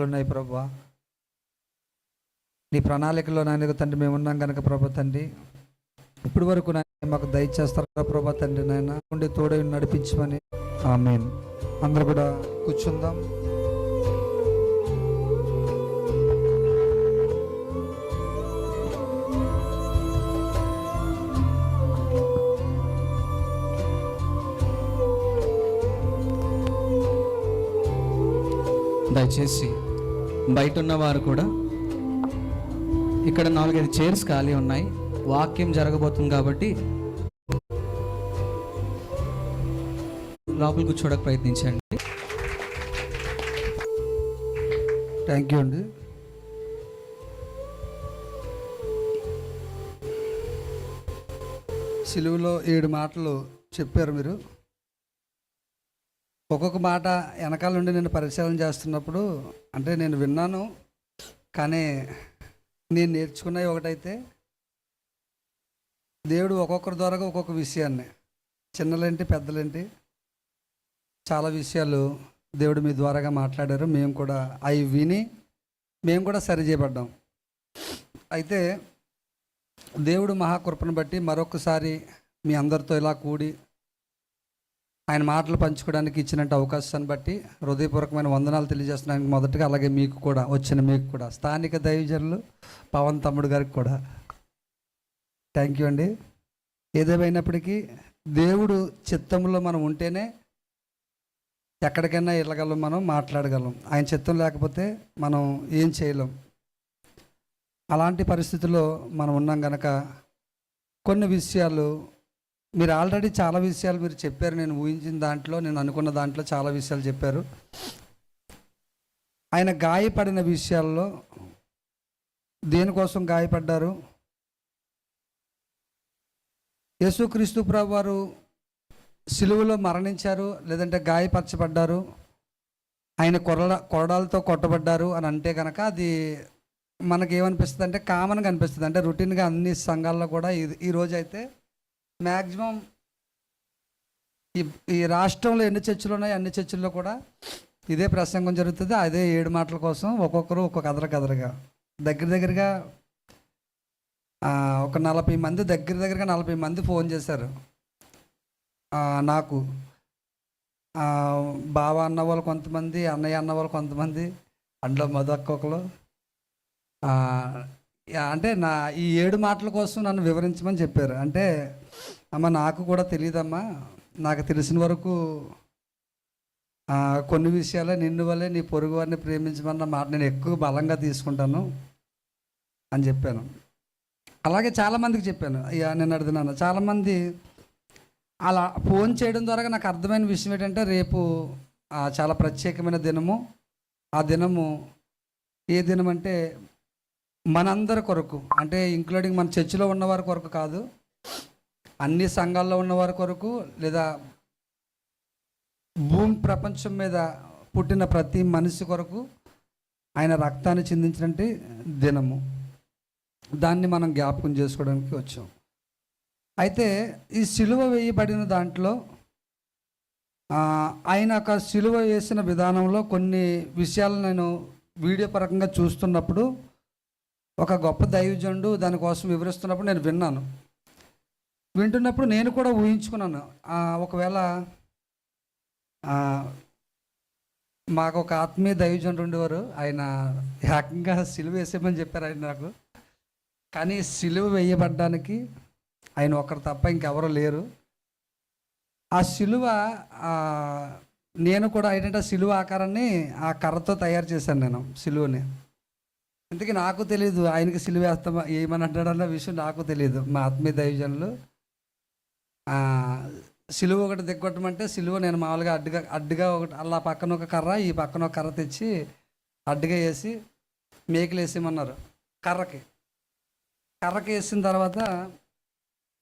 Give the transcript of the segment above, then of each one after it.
ఉన్నాయి ప్రభువా. నీ ప్రణాళికలో నాయన తండ్రి మేము ఉన్నాం కనుక ప్రభా తండ్రి, ఇప్పటి వరకు నాయన మాకు దయచేస్తారా ప్రభా తండ్రి, నాయన ఉండి తోడై నడిపించమని. ఆమేన్. అందరూ కూడా కూర్చుందాం. దయచేసి బయట ఉన్నవారు కూడా, ఇక్కడ 4-5 చైర్స్ ఖాళీ ఉన్నాయి, వాక్యం జరగబోతుంది కాబట్టి లోపల కూర్చోడానికి ప్రయత్నించండి. థ్యాంక్ యూ అండి. సిలువలో 7 మాటలు చెప్పారు మీరు. ఒక్కొక్క మాట వెనకాల నుండి నేను పరిశీలన చేస్తున్నప్పుడు, అంటే నేను విన్నాను కానీ నేను నేర్చుకున్నవి ఒకటైతే, దేవుడు ఒక్కొక్కరి ద్వారా ఒక్కొక్క విషయాన్ని, చిన్నలేంటి పెద్దలేంటి, చాలా విషయాలు దేవుడు మీ ద్వారాగా మాట్లాడారు. మేము కూడా అవి విని మేము కూడా సరి చేయబడ్డాం. అయితే దేవుడు మహాకృపను బట్టి మరొకసారి మీ అందరితో ఇలా కూడి ఆయన మాటలు పంచుకోవడానికి ఇచ్చినట్టు అవకాశాన్ని బట్టి హృదయపూర్వకమైన వందనాలు తెలియజేస్తున్నానికి మొదటగా, అలాగే మీకు కూడా మీకు కూడా స్థానిక దైవజనులు పవన్ తమ్ముడు గారికి కూడా థ్యాంక్ యూ అండి. ఏదేమైనప్పటికీ దేవుడు చిత్తంలో మనం ఉంటేనే ఎక్కడికైనా వెళ్ళగలం, మనం మాట్లాడగలం. ఆయన చిత్తం లేకపోతే మనం ఏం చేయలేం. అలాంటి పరిస్థితుల్లో మనం ఉన్నాం కనుక కొన్ని విషయాలు మీరు ఆల్రెడీ చాలా విషయాలు మీరు చెప్పారు. నేను ఊహించిన దాంట్లో, నేను అనుకున్న దాంట్లో చాలా విషయాలు చెప్పారు. ఆయన గాయపడిన విషయాల్లో దేనికోసం గాయపడ్డారు, యేసుక్రీస్తు ప్రభువు వారు సిలువలో మరణించారు లేదంటే గాయపరచబడ్డారు, ఆయన కొరడాలతో కొట్టబడ్డారు అని అంటే కనుక అది మనకేమనిపిస్తుంది అంటే కామన్గా అనిపిస్తుంది. అంటే రొటీన్గా అన్ని సంఘాల్లో కూడా ఈరోజు అయితే మ్యాక్సిమం ఈ రాష్ట్రంలో ఎన్ని చర్చిలు ఉన్నాయి అన్ని చర్చిల్లో కూడా ఇదే ప్రసంగం జరుగుతుంది. అదే 7 మాటల కోసం ఒక్కొక్కరు ఒక్కొక్క కదరగా దగ్గరగా ఒక 40 మంది దగ్గరగా 40 మంది ఫోన్ చేశారు నాకు. బావ అన్న వాళ్ళు కొంతమంది, అన్నయ్య అన్న వాళ్ళు కొంతమంది, అందులో మధొక్కలు. అంటే ఈ 7 మాటల కోసం నన్ను వివరించమని చెప్పారు. అంటే అమ్మ నాకు కూడా తెలియదమ్మా, నాకు తెలిసిన వరకు కొన్ని విషయాలే నిన్ను వల్లే నీ పొరుగు వారిని ప్రేమించమన్న మాట నేను ఎక్కువ బలంగా తీసుకుంటాను అని చెప్పాను. అలాగే చాలామందికి చెప్పాను. నేను అడుగుతున్నాను, చాలామంది అలా ఫోన్ చేయడం ద్వారా నాకు అర్థమైన విషయం ఏంటంటే, రేపు చాలా ప్రత్యేకమైన దినము. ఆ దినము ఏ దినం అంటే మనందరి కొరకు, అంటే ఇంక్లూడింగ్ మన చర్చిలో ఉన్నవారి కొరకు కాదు, అన్ని సంఘాల్లో ఉన్నవారి కొరకు, లేదా భూమి ప్రపంచం మీద పుట్టిన ప్రతి మనిషి కొరకు ఆయన రక్తాన్ని చిందించినట్టు దినము. దాన్ని మనం జ్ఞాపకం చేసుకోవడానికి వచ్చాం. అయితే ఈ సిలువ వేయబడిన దాంట్లో ఆయన ఒక సిలువ వేసిన విధానంలో కొన్ని విషయాలు నేను వీడియో పరంగా చూస్తున్నప్పుడు, ఒక గొప్ప దైవజనుడు దానికోసం వివరిస్తున్నప్పుడు నేను వింటున్నప్పుడు నేను కూడా ఊహించుకున్నాను, ఒకవేళ మాకు ఒక ఆత్మీయ దైవజనుడు ఉండేవారు, ఆయన ఏకంగా సిలువ వేసేమని చెప్పారు ఆయన నాకు. కానీ సిలువ వేయబడ్డానికి ఆయన ఒకరు తప్ప ఇంకెవరూ లేరు. ఆ సిలువ నేను కూడా ఏంటంటే సిలువ ఆకారాన్ని ఆ కర్రతో తయారు చేశాను నేను సిలువని. ఇంతకీ నాకు తెలియదు ఆయనకి సిలువ వేస్తామా ఏమని అంటాడన్న విషయం నాకు తెలియదు. మా ఆత్మీయ దైవజనులు సిలువ ఒకటి దిగ్గొట్టమంటే సిలువ నేను మామూలుగా అడ్డుగా ఒకటి అలా పక్కన ఒక కర్ర, ఈ పక్కన ఒక కర్ర తెచ్చి అడ్డుగా వేసి మేకలు వేసేయమన్నారు. కర్రకి వేసిన తర్వాత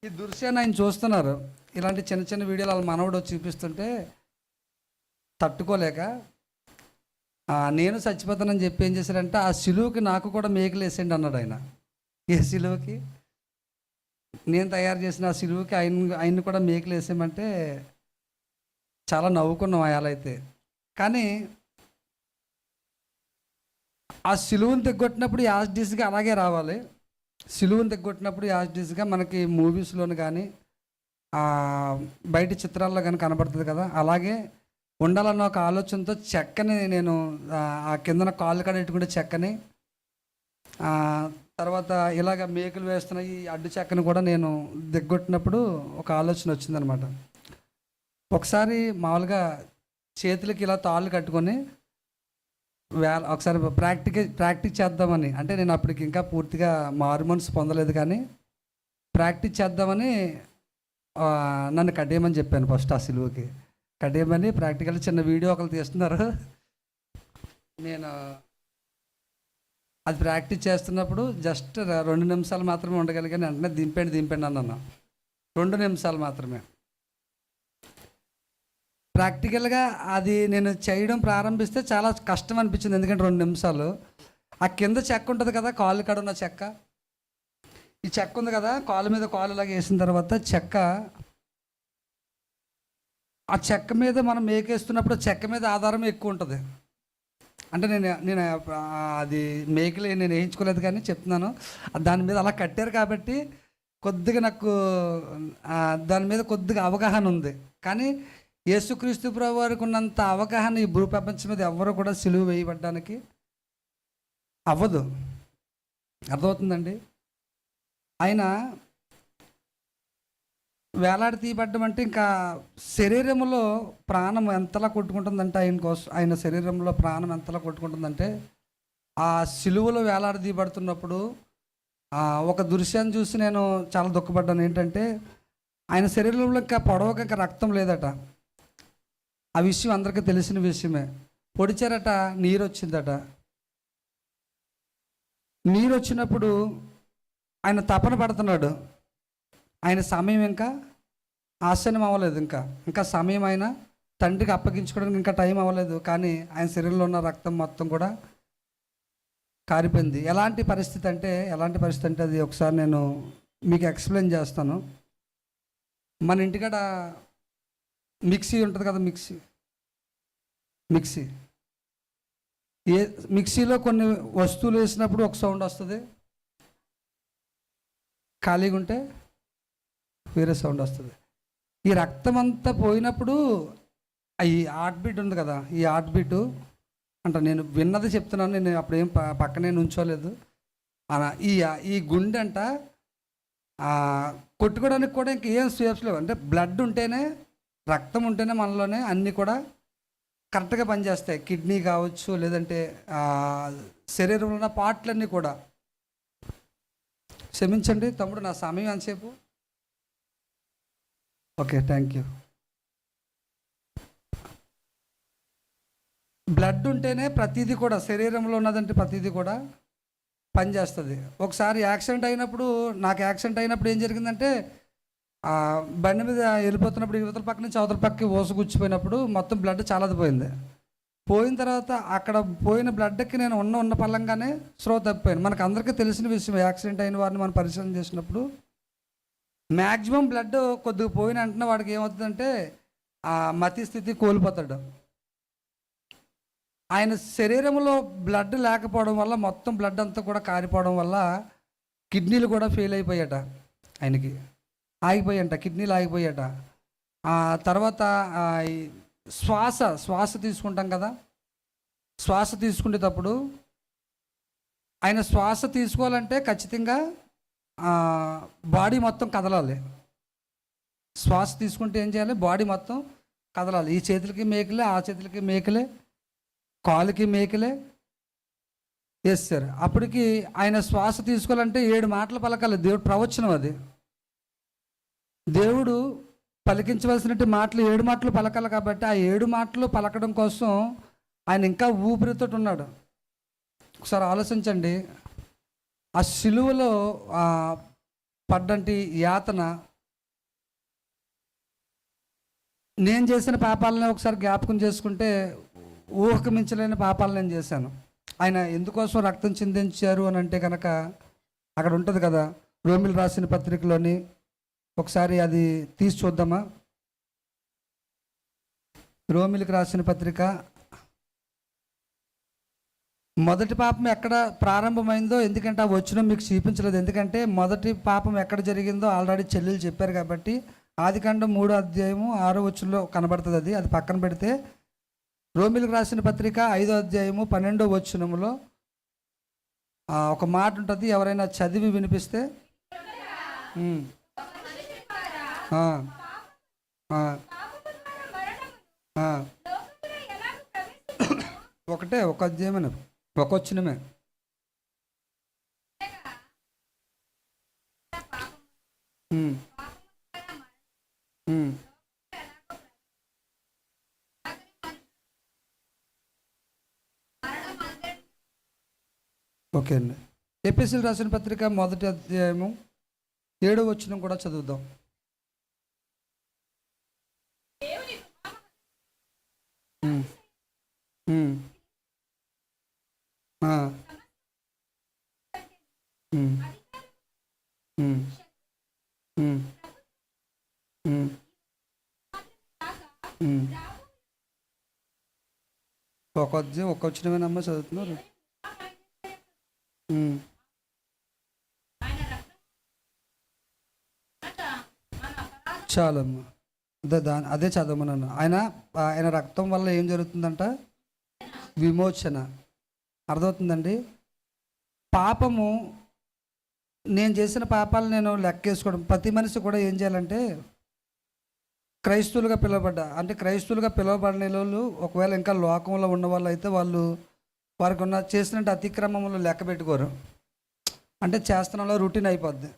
ఈ దృశ్యాన్ని ఆయన చూస్తున్నారు. ఇలాంటి చిన్న చిన్న వీడియోలు వాళ్ళ మనవడు చూపిస్తుంటే తట్టుకోలేక నేను చచ్చిపోతానని చెప్పి ఏం చేశారంటే, ఆ సిలువకి నాకు కూడా మేకలు వేసేయండి అన్నాడు ఆయన. ఏ సిలువకి? నేను తయారు చేసిన ఆ సిలువకి ఆయన్ని కూడా మేకలు వేసేయమంటే చాలా నవ్వుకున్నాం అయాలైతే. కానీ ఆ సిలువను తెగొట్టినప్పుడు యాజ్డీస్గా అలాగే రావాలి. సిలువను తెగొట్టినప్పుడు యాజ్డీస్గా మనకి మూవీస్లోని కానీ బయట చిత్రాల్లో కానీ కనబడుతుంది కదా, అలాగే ఉండాలన్న ఒక ఆలోచనతో చెక్కని నేను ఆ కిందన కాళ్ళు కాడ పెట్టుకుంటే చెక్కని, తర్వాత ఇలాగ మేకులు వేస్తున్న ఈ అడ్డు చెక్కని కూడా నేను దిగ్గొట్టినప్పుడు ఒక ఆలోచన వచ్చిందనమాట. ఒకసారి మామూలుగా చేతులకి ఇలా తాళ్ళు కట్టుకొని ఒకసారి ప్రాక్టీస్ చేద్దామని, అంటే నేను అప్పటికి ఇంకా పూర్తిగా మారు మనసు పొందలేదు, కానీ ప్రాక్టీస్ చేద్దామని నన్ను కట్టేయమని చెప్పాను. ఫస్ట్ ఆ సిలువకి కట్టేయమని ప్రాక్టికల్ చిన్న వీడియో ఒకరు తీస్తున్నారు. నేను అది ప్రాక్టీస్ చేస్తున్నప్పుడు జస్ట్ 2 నిమిషాలు మాత్రమే ఉండగలిగాను. వెంటనే దింపండి అన్నాను. 2 నిమిషాలు మాత్రమే. ప్రాక్టికల్గా అది నేను చేయడం ప్రారంభిస్తే చాలా కష్టం అనిపించింది. ఎందుకంటే 2 నిమిషాలు ఆ కింద చెక్క ఉంటుంది కదా, కాలు కాడ ఉన్న చెక్క, ఈ చెక్క ఉంది కదా, కాలు మీద కాలు ఇలాగ వేసిన తర్వాత ఆ చెక్క మీద మనం మేకేస్తున్నప్పుడు చెక్క మీద ఆధారం ఎక్కువ ఉంటుంది. అంటే నేను అది మేకలు నేను వేయించుకోలేదు, కానీ చెప్తున్నాను, దాని మీద అలా కట్టారు కాబట్టి కొద్దిగా నాకు దాని మీద కొద్దిగా అవగాహన ఉంది. కానీ యేసుక్రీస్తు ప్రభు వారికి ఉన్నంత అవగాహన ఈ భూ ప్రపంచం మీద ఎవరు కూడా సిలువ వేయబడ్డానికి అవ్వదు. అర్థమవుతుందండి? ఆయన వేలాడి తీయబడ్డం అంటే ఇంకా శరీరంలో ప్రాణం ఎంతలా కొట్టుకుంటుందంటే, ఆయన శరీరంలో ప్రాణం ఎంతలా కొట్టుకుంటుందంటే, ఆ సిలువలో వేలాడి తీయబడుతున్నప్పుడు ఒక దృశ్యాన్ని చూసి నేను చాలా దుఃఖపడ్డాను. ఏంటంటే, ఆయన శరీరంలో ఇంకా పొడవగా ఇంకా రక్తం లేదట. ఆ విషయం అందరికీ తెలిసిన విషయమే. పొడిచారట, నీరు వచ్చిందట. నీరు వచ్చినప్పుడు ఆయన తపన పడుతున్నాడు. ఆయన సమయం ఇంకా ఆసన్నం అవ్వలేదు. ఇంకా సమయం ఆయన తండ్రికి అప్పగించుకోవడానికి ఇంకా టైం అవ్వలేదు. కానీ ఆయన శరీరంలో ఉన్న రక్తం మొత్తం కూడా కారిపోయింది. ఎలాంటి పరిస్థితి అంటే అది ఒకసారి నేను మీకు ఎక్స్ప్లెయిన్ చేస్తాను. మన ఇంటికాడ మిక్సీ ఉంటుంది కదా, మిక్సీలో కొన్ని వస్తువులు వేసినప్పుడు ఒక సౌండ్ వస్తుంది, ఖాళీగా ఉంటే వేరే సౌండ్ వస్తుంది. ఈ రక్తం అంతా పోయినప్పుడు ఈ హార్ట్ బీట్ ఉంది కదా, ఈ హార్ట్ బీటు అంటే నేను విన్నది చెప్తున్నాను, నేను అప్పుడేం పక్కనే నుంచోలేదు. ఈ గుండె అంట కొట్టుకోవడానికి కూడా ఇంకేం స్వేప్స్ లేవు. అంటే బ్లడ్ ఉంటేనే, రక్తం ఉంటేనే మనలోనే అన్నీ కూడా కరెక్ట్గా పనిచేస్తాయి. కిడ్నీ కావచ్చు, లేదంటే శరీరంలో ఉన్న పార్ట్లన్నీ కూడా. క్షమించండి తమ్ముడు, నా సమయం ఎంతసేపు? Okay, thank you. బ్లడ్ ఉంటేనే ప్రతిదీ కూడా, శరీరంలో ఉన్నదంటే ప్రతిదీ కూడా పనిచేస్తుంది. ఒకసారి యాక్సిడెంట్ అయినప్పుడు, నాకు యాక్సిడెంట్ అయినప్పుడు ఏం జరిగిందంటే, బండి మీద వెళ్ళిపోతున్నప్పుడు యువతల పక్క నుంచి అవతల పక్కకి ఓసగుచ్చిపోయినప్పుడు మొత్తం బ్లడ్ చాలాది పోయింది. పోయిన తర్వాత అక్కడ పోయిన బ్లడ్కి నేను ఉన్న పల్లంగానే స్లో తప్పిపోయాను. మనకు అందరికీ తెలిసిన విషయం, యాక్సిడెంట్ అయిన వారిని మనం పరిశీలన చేసినప్పుడు మ్యాక్సిమం బ్లడ్ కొద్దిగా పోయిన వెంటనే వాడికి ఏమవుతుందంటే మతి స్థితి కోల్పోతాడు. ఆయన శరీరంలో బ్లడ్ లేకపోవడం వల్ల, మొత్తం బ్లడ్ అంతా కూడా కారిపోవడం వల్ల కిడ్నీలు కూడా ఫెయిల్ అయిపోయాట. ఆయనకి ఆగిపోయాట, కిడ్నీలు ఆగిపోయాట. తర్వాత శ్వాస తీసుకుంటాం కదా, శ్వాస తీసుకునేటప్పుడు ఆయన శ్వాస తీసుకోవాలంటే ఖచ్చితంగా బాడీ మొత్తం కదలాలి. శ్వాస తీసుకుంటే ఏం చేయాలి? బాడీ మొత్తం కదలాలి. ఈ చేతులకి మేకలే, ఆ చేతులకి మేకలే, కాలుకి మేకలే. Yes sir. అప్పటికి ఆయన శ్వాస తీసుకోవాలంటే 7 మాటలు పలకాలి. దేవుడు ప్రవచనం అది. దేవుడు పలికించవలసినట్టు మాటలు 7 మాటలు పలకాలి. కాబట్టి ఆ 7 మాటలు పలకడం కోసం ఆయన ఇంకా ఊపిరితో ఉన్నాడు. ఒకసారి ఆలోచించండి, ఆ సిలువలో పడ్డంటి యాతన. నేను చేసిన పాపాలని ఒకసారి జ్ఞాపకం చేసుకుంటే ఊహకు మించలేని పాపాలు నేను చేశాను. ఆయన ఎందుకోసం రక్తం చిందించారు అని అంటే కనుక అక్కడ ఉంటుంది కదా, రోమిలు రాసిన పత్రికలోని, ఒకసారి అది తీసి చూద్దామా? రోమిలకు రాసిన పత్రిక మొదటి పాపం ఎక్కడ ప్రారంభమైందో, ఎందుకంటే ఆ వచనం మీకు చూపించలేదు, ఎందుకంటే మొదటి పాపం ఎక్కడ జరిగిందో ఆల్రెడీ చెల్లెలు చెప్పారు కాబట్టి. ఆదికాండం 3వ అధ్యాయము 6వ వచనంలో కనబడుతుంది. అది పక్కన పెడితే రోమిలకు రాసిన పత్రిక 5వ అధ్యాయము 12వ వచనములో ఒక మాట ఉంటుంది. ఎవరైనా చదివి వినిపిస్తే. ఆ, ఆ, ఆ. ఒకటే ఒక అధ్యాయమే, ఒక వచనమే. ఓకే అండి. ఎపిసిల్ రాసిన పత్రిక 1వ అధ్యాయము 7వ వచనం కూడా చదువుదాం. ఒక అధ్యాయం ఒక వచనమేనమ్మా చదువుతున్నారు. చాలమ్మా, అదే చదవమన్నాను. ఆయన రక్తం వల్ల ఏం జరుగుతుందంట? విమోచన. అర్థమవుతుందండి? పాపము, నేను చేసిన పాపాలు నేను లెక్కేసుకోవడం. ప్రతి మనిషి కూడా ఏం చేయాలంటే, క్రైస్తవులుగా అంటే క్రైస్తవులుగా పిలువబడిన వాళ్ళు ఒకవేళ ఇంకా లోకంలో ఉన్న వాళ్ళు అయితే వారికి ఉన్న చేసినట్టు అతిక్రమంలో లెక్క పెట్టుకోరు. అంటే చేస్తున్న రొటీన్ అయిపోద్ది.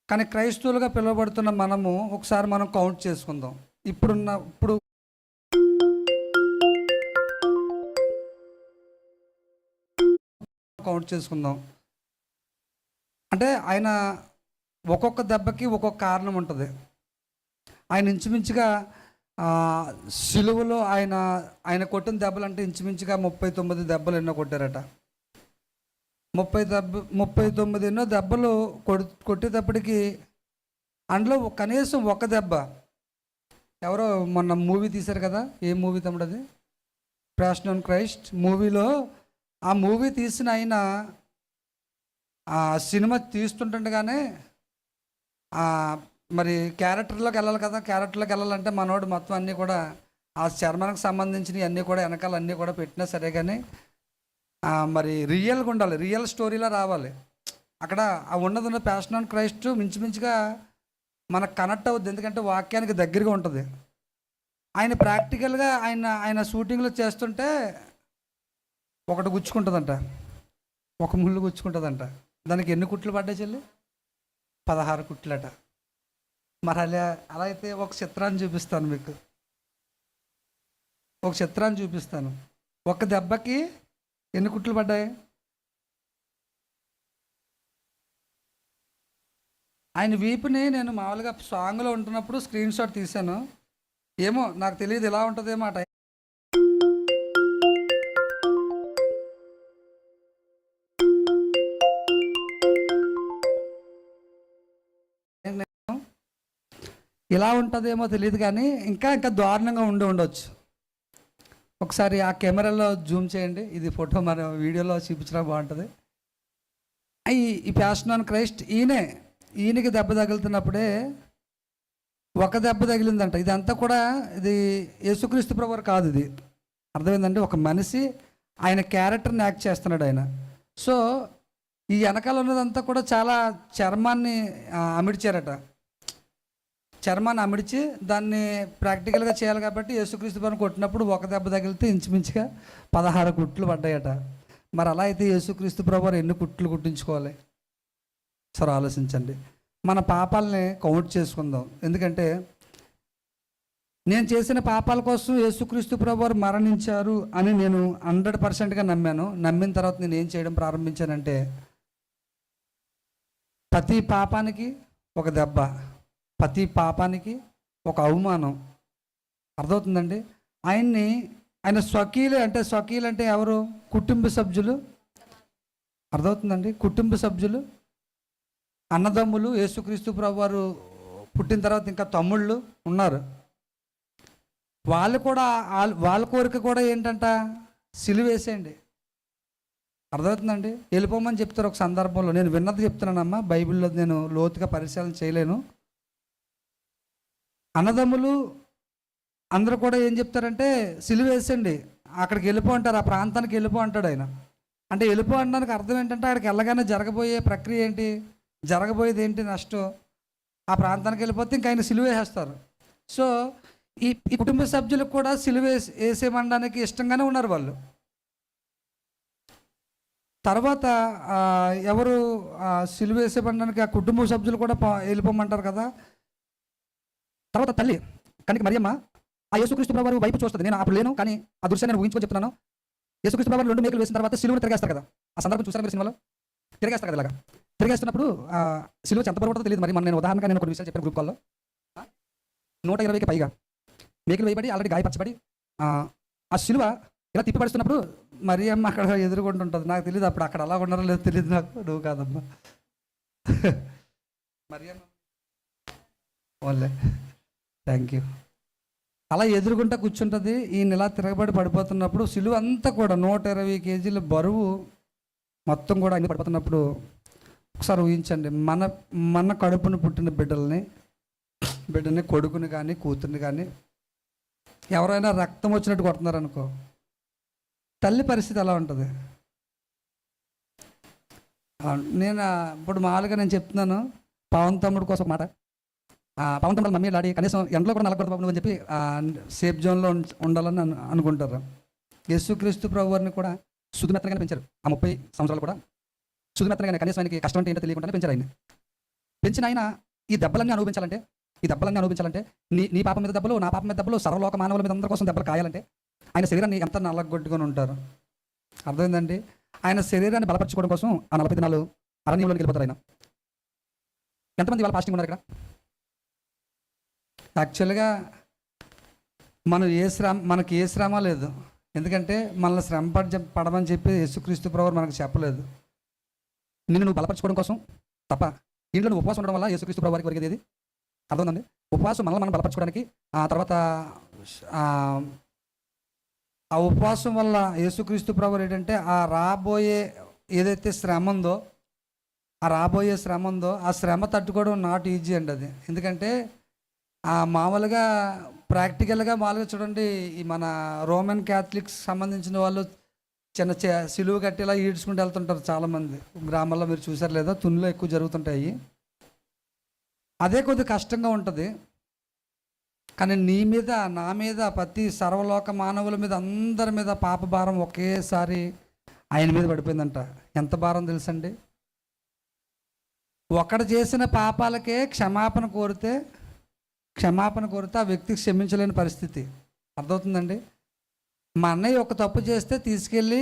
కానీ క్రైస్తవులుగా పిలువబడుతున్న మనము ఒకసారి మనం కౌంట్ చేసుకుందాం. ఇప్పుడు కౌంట్ చేసుకుందాం. అంటే ఆయన ఒక్కొక్క దెబ్బకి ఒక్కొక్క కారణం ఉంటుంది. ఆయన ఇంచుమించుగా సిలువలో ఆయన కొట్టిన దెబ్బలు అంటే ఇంచుమించుగా 39 దెబ్బలు ఎన్నో కొట్టారట. 39 ఎన్నో దెబ్బలు కొట్టేటప్పటికి అందులో కనీసం ఒక దెబ్బ, ఎవరో మొన్న మూవీ తీశారు కదా, ఏ మూవీ తమ్ముడు అది? ప్యాషన్ ఆన్ క్రైస్ట్ మూవీలో, ఆ మూవీ తీసిన ఆయన ఆ సినిమా తీస్తుంటుండగానే మరి క్యారెక్టర్లోకి వెళ్ళాలి కదా. క్యారెక్టర్లోకి వెళ్ళాలంటే మనోడు మొత్తం అన్నీ కూడా ఆ చర్మానికి సంబంధించినవి అన్నీ కూడా వెనకాల అన్నీ కూడా పెట్టినా సరే కానీ మరి రియల్గా ఉండాలి, రియల్ స్టోరీలా రావాలి. అక్కడ ఆ ఉన్నది ప్యాషన్ ఆన్ క్రైస్ట్ మించుమించుగా మనకు కనెక్ట్ అవుద్ది, ఎందుకంటే వాక్యానికి దగ్గరగా ఉంటుంది. ఆయన ప్రాక్టికల్గా ఆయన షూటింగ్లో చేస్తుంటే ఒకటి గుచ్చుకుంటుందంట, ఒక ముళ్ళు గుచ్చుకుంటుందంట. దానికి ఎన్ని కుట్లు పడ్డాయి చెల్లి? 16 కుట్లట. మరి అలా అయితే ఒక చిత్రాన్ని చూపిస్తాను మీకు, ఒక చిత్రాన్ని చూపిస్తాను. ఒక దెబ్బకి ఎన్ని కుట్లు పడ్డాయి? ఆయన వీపుని నేను మామూలుగా సాంగ్లో ఉంటున్నప్పుడు స్క్రీన్ షాట్ తీశాను. ఏమో నాకు తెలియదు, ఎలా ఉంటుందేమో ఆ టైం. ఇలా ఉంటుందేమో తెలియదు కానీ ఇంకా దారుణంగా ఉండవచ్చు. ఒకసారి ఆ కెమెరాలో జూమ్ చేయండి. ఇది ఫోటో మన వీడియోలో చూపించడం బాగుంటుంది. ఈ ప్యాషన్ ఆన్ క్రైస్ట్ ఈయనకి దెబ్బ తగులుతున్నప్పుడే ఒక దెబ్బ తగిలిందంట. ఇదంతా కూడా ఇది యేసుక్రీస్తు ప్రభువు కాదు, ఇది అర్థమైందండి. ఒక మనిషి ఆయన క్యారెక్టర్ని యాక్ట్ చేస్తున్నాడు ఆయన. సో ఈ వెనకాల ఉన్నదంతా కూడా చాలా చర్మాన్ని అమిడ్చారట. చర్మాన్ని అమిడిచి దాన్ని ప్రాక్టికల్గా చేయాలి కాబట్టి యేసుక్రీస్తు ప్రభువుని కొట్టినప్పుడు ఒక దెబ్బ తగిలితే ఇంచుమించుగా 16 కుట్లు పడ్డాయట. మరి అలా అయితే యేసుక్రీస్తు ప్రభువు ఎన్ని కుట్లు కుట్టించుకోవాలి? సరే ఆలోచించండి. మన పాపాలని కౌంట్ చేసుకుందాం. ఎందుకంటే నేను చేసిన పాపాల కోసం యేసుక్రీస్తు ప్రభువు మరణించారు అని నేను 100%గా నమ్మాను. నమ్మిన తర్వాత నేను ఏం చేయడం ప్రారంభించానంటే, ప్రతి పాపానికి ఒక దెబ్బ, ప్రతి పాపానికి ఒక అవమానం. అర్థమవుతుందండి? ఆయన స్వకీలు అంటే ఎవరు? కుటుంబ సభ్యులు. అర్థమవుతుందండి? కుటుంబ సభ్యులు, అన్నదమ్ములు. యేసుక్రీస్తు ప్రభువారు పుట్టిన తర్వాత ఇంకా తమ్ముళ్ళు ఉన్నారు. వాళ్ళ కోరిక కూడా ఏంటంట? సిలువేసేయండి. అర్థమవుతుందండి. వెళ్ళిపోమని చెప్తారు ఒక సందర్భంలో. నేను విన్నది చెప్తున్నానమ్మా, బైబిల్లో నేను లోతుగా పరిశీలన చేయలేను. అన్నదమ్ములు అందరూ కూడా ఏం చెప్తారంటే సిలువ వేసండి, అక్కడికి వెళ్ళిపో అంటారు, ఆ ప్రాంతానికి వెళ్ళిపో అంటాడు ఆయన. అంటే వెళ్ళిపో అనడానికి అర్థం ఏంటంటే అక్కడికి వెళ్ళగానే జరగబోయే ప్రక్రియ ఏంటి, జరగబోయేది ఏంటి, నష్టం. ఆ ప్రాంతానికి వెళ్ళిపోతే ఇంకా ఆయన సిలువ వేసేస్తారు. సో ఈ ఈ కుటుంబ సభ్యులకు కూడా సిలువ వేసేయమనడానికి ఇష్టంగానే ఉన్నారు వాళ్ళు. తర్వాత ఎవరు సిలువ వేసేయమనడానికి ఆ కుటుంబ సభ్యులు కూడా వెళ్ళిపోమంటారు కదా. తర్వాత తల్లి కనుక మరియమ్మ ఆ యేసుక్రీస్తు ప్రభువారు వైపు చూస్తుంది. నేను అప్పుడు లేను, కానీ ఆ దృశ్యాన్ని నేను ఊహించుకొని చెప్తున్నాను. యేసుక్రీస్తు ప్రభువారు 2 మేకులు వేసిన తర్వాత సిలువను తిరిగేస్తారు కదా. ఆ సందర్భం చూసారు మీరు సినిమాలో? తిరిగేస్తారు కదా. ఇలాగా తిరిగేస్తున్నప్పుడు సిలువ ఎంత బరువు ఉంటుందో తెలియదు. మరి నేను ఉదాహరణగా నేను కొన్ని విషయాలు చెప్పాను గ్రూప్ కాల్లో. 120కి పైగా మేకులు వేయబడి ఆల్రెడీ గాయపరచబడి ఆ సిలువ ఇలా తిప్పిపడుతున్నప్పుడు మరియమ్మ అక్కడ ఎదురుకుంటుంటుంది. నాకు తెలియదు అప్పుడు అక్కడ అలా ఉన్నారో లేదో తెలియదు నాకు. నువ్వు కాదమ్మా మరియమ్మ, ఓన్లే, థ్యాంక్ యూ. అలా ఎదురుకుంటా కూర్చుంటుంది. ఈయన ఇలా తిరగబడి పడిపోతున్నప్పుడు సిలువ అంతా కూడా 120 కేజీల బరువు మొత్తం కూడా అన్ని పడిపోతున్నప్పుడు ఒకసారి ఊహించండి, మన కడుపును పుట్టిన బిడ్డని కొడుకుని కానీ కూతుర్ని కానీ ఎవరైనా రక్తం వచ్చినట్టు కొడుతున్నారు అనుకో, తల్లి పరిస్థితి ఎలా ఉంటుంది? నేను ఇప్పుడు మామూలుగా నేను చెప్తున్నాను, పవన్ తమ్ముడు కోసం మాట. పవన్ తమ్ముడు మమ్మీ డాడీ కనీసం ఎండలో కూడా నలగొడదు బాబు అని చెప్పి సేఫ్ జోన్లో ఉండాలని అనుకుంటారు. యేసుక్రీస్తు ప్రభువారిని కూడా సుదిమెత్తనగానే పెంచారు. ఆ 30 సంవత్సరాలు కూడా సుదిమెత్తనగానే, కనీసం ఆయనకి కష్టం అంటే ఏంటో తెలియకుండానే పెంచారు. ఆయన పెంచిన ఆయన ఈ దెబ్బలన్నీ అనుభవించాలంటే నీ పాపం మీద దెబ్బలు, నా పాపం మీద దెబ్బలు, సర్వలోక మానవుల మీద అందరి కోసం దెబ్బలు కాయాలంటే ఆయన శరీరాన్ని ఎంత నల్లగొట్టుకొని ఉంటారు. అర్థమైందండి? ఆయన శరీరాన్ని బలపరచుకోవడం కోసం ఆ 40 దినాలు అరణ్యంలోకి వెళ్ళిపోతారు. ఆయన ఎంతమంది వాళ్ళ ఫాస్టింగ్ ఉన్నారు ఇక్కడ? యాక్చువల్గా మనకి ఏ శ్రమ లేదు. ఎందుకంటే మనల్ని శ్రమ పడమని చెప్పి యేసుక్రీస్తు ప్రభువు మనకు చెప్పలేదు. నిన్ను నువ్వు బలపరచుకోవడం కోసం తప్ప. ఇంట్లో నువ్వు ఉపవాసం ఉండడం వల్ల యేసుక్రీస్తు ప్రభువు వారికి ఒరిగేది ఏది? అర్థమైందండి? ఉపవాసం మనం బలపరచుకోవడానికి. ఆ తర్వాత ఆ ఉపవాసం వల్ల యేసుక్రీస్తు ప్రభువు ఏంటంటే ఆ రాబోయే ఏదైతే శ్రమ ఉందో, ఆ శ్రమ తట్టుకోవడం నాట్ ఈజీ అండి అది. ఎందుకంటే మామూలుగా ప్రాక్టికల్గా చూడండి, ఈ మన రోమన్ క్యాథలిక్స్ సంబంధించిన వాళ్ళు చిన్న సిలువ కట్టేలా ఈడ్చుకుంటూ వెళ్తుంటారు చాలామంది గ్రామాల్లో. మీరు చూసారు లేదా? తునిలో ఎక్కువ జరుగుతుంటాయి. అదే కొద్దిగా కష్టంగా ఉంటుంది. కానీ నీ మీద, నా మీద, ప్రతి సర్వలోక మానవుల మీద, అందరి మీద పాప భారం ఒకేసారి ఆయన మీద పడిపోయిందంట. ఎంత భారం తెలుసండి? ఒకడు చేసిన పాపాలకే క్షమాపణ కోరితే ఆ వ్యక్తికి క్షమించలేని పరిస్థితి. అర్థమవుతుందండి? మా అన్నయ్య ఒక తప్పు చేస్తే తీసుకెళ్ళి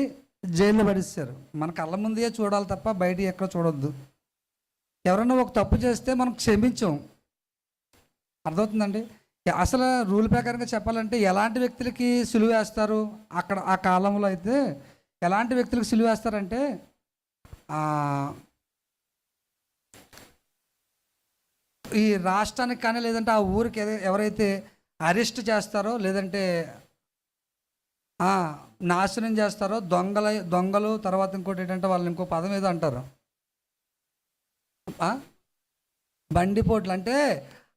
జైల్లో పడిస్తారు. మన కళ్ళ ముందే చూడాలి తప్ప బయట ఎక్కడ చూడొద్దు. ఎవరైనా ఒక తప్పు చేస్తే మనం క్షమించాం. అర్థమవుతుందండి? అసలు రూల్ ప్రకారంగా చెప్పాలంటే ఎలాంటి వ్యక్తులకి సిలువ వేస్తారు అక్కడ ఆ కాలంలో అయితే? ఎలాంటి వ్యక్తులకు సిలువ వేస్తారంటే ఈ రాష్ట్రానికి కానీ లేదంటే ఆ ఊరికి ఎవరైతే అరెస్ట్ చేస్తారో లేదంటే నాశనం చేస్తారో, దొంగలు, తర్వాత ఇంకోటి ఏంటంటే వాళ్ళు ఇంకో పదం ఏదో అంటారు, బండిపోట్లు. అంటే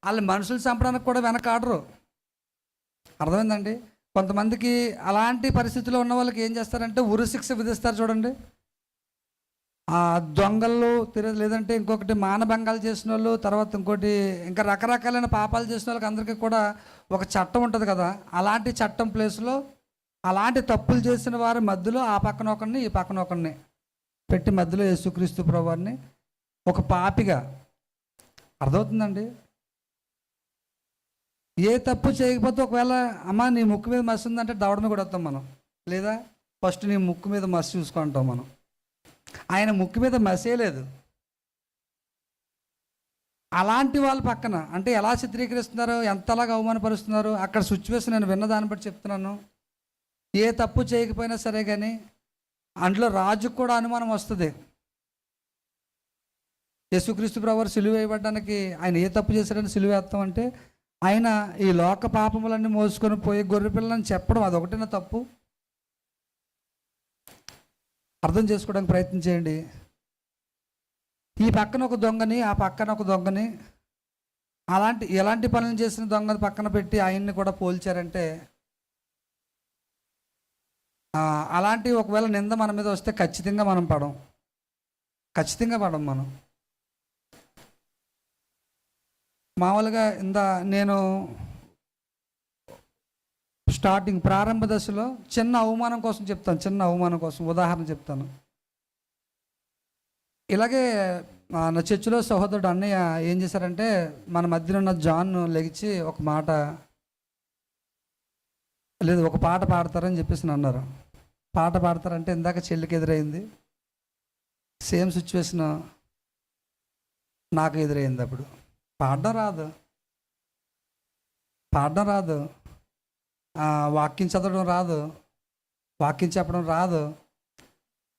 వాళ్ళు మనుషులు చంపడానికి కూడా వెనకాడరు. అర్థమైందండి? కొంతమందికి అలాంటి పరిస్థితుల్లో ఉన్న వాళ్ళకి ఏం చేస్తారంటే ఉరిశిక్ష విధిస్తారు చూడండి. దొంగలు లేదంటే ఇంకొకటి మానభంగాలు చేసిన వాళ్ళు, తర్వాత ఇంకోటి ఇంకా రకరకాలైన పాపాలు చేసిన వాళ్ళకి అందరికీ కూడా ఒక చట్టం ఉంటుంది కదా. అలాంటి చట్టం ప్లేస్లో అలాంటి తప్పులు చేసిన వారి మధ్యలో ఆ పక్కన ఒకరిని ఈ పక్కన ఒకరిని పెట్టి మధ్యలో యేసుక్రీస్తు ప్రభువారిని ఒక పాపిగా. అర్థమవుతుందండి? ఏ తప్పు చేయకపోతే ఒకవేళ అమ్మ నీ ముక్కు మీద మసి ఉందంటే దవడమే కూడా వస్తాం మనం, లేదా ఫస్ట్ నీ ముక్కు మీద మసి చూసుకుంటాం మనం. ఆయన ముక్కు మీద మసే లేదు. అలాంటి వాళ్ళ పక్కన అంటే ఎలా చిత్రీకరిస్తున్నారు, ఎంతలాగా అవమానపరుస్తున్నారు అక్కడ సిచ్యువేషన్ నేను విన్న దాన్ని బట్టి చెప్తున్నాను. ఏ తప్పు చేయకపోయినా సరే కానీ అందులో రాజుకు కూడా అనుమానం వస్తుంది. యేసుక్రీస్తు ప్రభువు సిలువ వేయబడ్డానికి ఆయన ఏ తప్పు చేశాడని సిలువ వేస్తామంటే ఆయన ఈ లోక పాపములన్నీ మోసుకొని పోయి గొర్రె పిల్లని చెప్పడం అదొకటిన తప్పు. అర్థం చేసుకోవడానికి ప్రయత్నం చేయండి. ఈ పక్కన ఒక దొంగని, ఆ పక్కన ఒక దొంగని, ఎలాంటి పనులు చేసిన దొంగని పక్కన పెట్టి ఆయన్ని కూడా పోల్చారంటే, అలాంటి ఒకవేళ నింద మన మీద వస్తే ఖచ్చితంగా మనం పడం. మనం మామూలుగా నేను ప్రారంభ దశలో చిన్న అవమానం కోసం చెప్తాను, ఉదాహరణ చెప్తాను. ఇలాగే నా చర్చిలో సహోదరుడు అన్నయ్య ఏం చేశారంటే, మన మధ్యన ఉన్న జాన్ లెగిచి ఒక పాట పాడతారని చెప్పేసి అన్నారు. పాట పాడతారంటే ఇందాక చెల్లికి ఎదురైంది, సేమ్ సిచ్యువేషన్ నాకు ఎదురైంది. అప్పుడు పాడడం రాదు, వాక్యం చదవడం రాదు, వాక్యం చెప్పడం రాదు.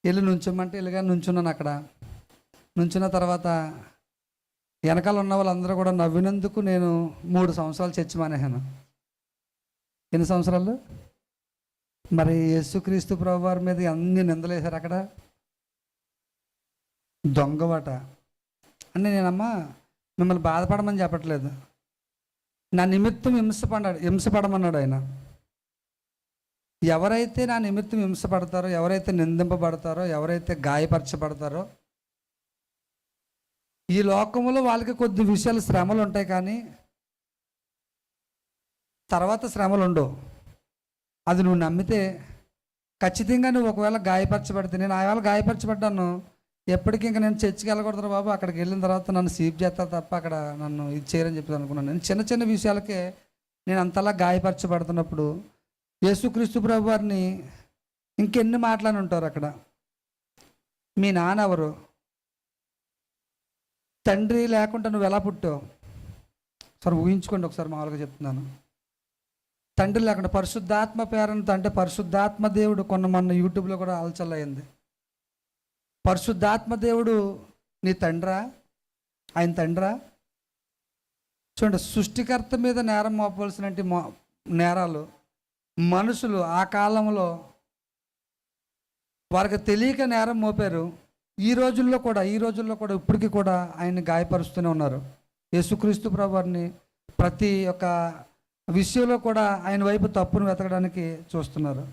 వెళ్ళి నుంచోమంటే ఇలాగా నుంచున్నాను. అక్కడ నుంచున్న తర్వాత వెనకాల ఉన్న వాళ్ళందరూ కూడా నవ్వినందుకు నేను 3 సంవత్సరాలు చర్చి మానేశాను. ఎన్ని సంవత్సరాలు? మరి యేసుక్రీస్తు ప్రభు వారి మీద అన్ని నిందలేశారు. అక్కడ దొంగవాట అంటే నేనమ్మా మిమ్మల్ని బాధపడమని చెప్పట్లేదు, నా నిమిత్తం హింసపడమన్నాడు ఆయన. ఎవరైతే నా నిమిత్తం హింసపడతారో, ఎవరైతే నిందింపబడతారో, ఎవరైతే గాయపరచబడతారో, ఈ లోకంలో వాళ్ళకి కొద్ది విషయాలు శ్రమలు ఉంటాయి, కానీ తర్వాత శ్రమలు ఉండవు. అది నువ్వు నమ్మితే ఖచ్చితంగా నువ్వు ఒకవేళ గాయపరచబడితే, నేను ఆవేళ గాయపరచబడ్డాను, ఎప్పటికీ ఇంకా నేను చర్చికి వెళ్ళకూడదు బాబు, అక్కడికి వెళ్ళిన తర్వాత నన్ను సీప్ చేస్తారు తప్ప అక్కడ నన్ను ఇది చేయరని చెప్పి అనుకున్నాను. నేను చిన్న చిన్న విషయాలకే నేను అంతలా గాయపరచబడుతున్నప్పుడు యేసుక్రీస్తు ప్రభు వారిని ఇంకెన్ని మాటలని ఉంటారు. అక్కడ మీ నాన్న ఎవరు? తండ్రి లేకుండా నువ్వు ఎలా పుట్టావు? సరే ఊహించుకోండి ఒకసారి, మామూలుగా చెప్తున్నాను. తండ్రి లేకుండా పరిశుద్ధాత్మ పేరంతో, అంటే పరిశుద్ధాత్మ దేవుడు మొన్న యూట్యూబ్లో కూడా అలచలైంది. పరిశుద్ధాత్మ దేవుడు నీ తండ్రా? ఆయన తండ్రా? చూడండి, సృష్టికర్త మీద నేరం మోపవలసిన నేరాలు మనుషులు ఆ కాలంలో వారికి తెలియక నేరం మోపారు. ఈ రోజుల్లో కూడా ఇప్పటికీ కూడా ఆయన్ని గాయపరుస్తూనే ఉన్నారు. యేసుక్రీస్తు ప్రభువారిని ప్రతి ఒక్క విషయంలో కూడా ఆయన వైపు తప్పును వెతకడానికి చూస్తున్నారు.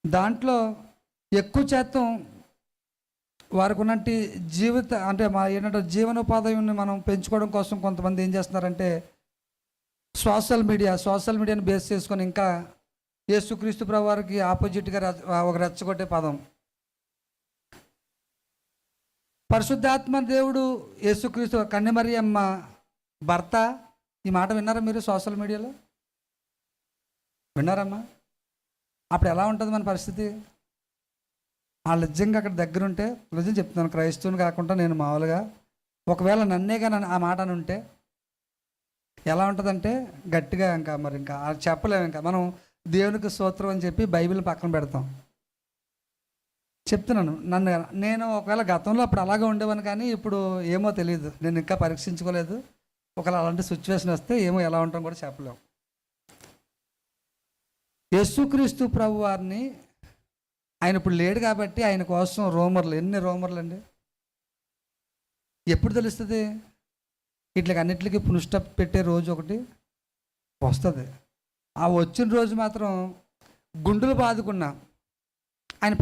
దాంట్లో ఎక్కువ శాతం వారికి ఉన్నట్టు ఏంటంటే జీవనోపాధిని మనం పెంచుకోవడం కోసం కొంతమంది ఏం చేస్తున్నారంటే సోషల్ మీడియాని బేస్ చేసుకొని ఇంకా యేసుక్రీస్తు ప్రభు వారికి ఆపోజిట్గా ఒక రెచ్చగొట్టే పదం. పరిశుద్ధాత్మ దేవుడు యేసుక్రీస్తు కన్యమరియమ్మ భర్త. ఈ మాట విన్నారా మీరు? సోషల్ మీడియాలో విన్నారమ్మా? అప్పుడు ఎలా ఉంటుంది మన పరిస్థితి? వాళ్ళు నిజంగా అక్కడ దగ్గరుంటే, నిజం చెప్తున్నాను, క్రైస్తవుని కాకుండా నేను మామూలుగా ఒకవేళ నన్నేగా ఆ మాట అని ఉంటే ఎలా ఉంటుందంటే గట్టిగా ఇంకా చెప్పలేము. ఇంకా మనం దేవునికి స్తోత్రం అని చెప్పి బైబిల్ పక్కన పెడతాం. చెప్తున్నాను, నేను ఒకవేళ గతంలో అప్పుడు అలాగే ఉండేవాను, కానీ ఇప్పుడు ఏమో తెలియదు, నేను ఇంకా పరీక్షించుకోలేదు. ఒకవేళ అలాంటి సిచ్యువేషన్ వస్తే ఏమో ఎలా ఉంటాం కూడా చెప్పలేము. యేసుక్రీస్తు ప్రభు వారిని ఆయన ఇప్పుడు లేడు కాబట్టి ఆయన కోసం ఎన్ని రోమర్లు అండి. ఎప్పుడు తెలుస్తుంది? అన్నిటికీ పునుస్టప్ పెట్టే రోజు ఒకటి వస్తుంది. ఆ వచ్చిన రోజు మాత్రం గుండెలు బాదుకున్నా. ఆయన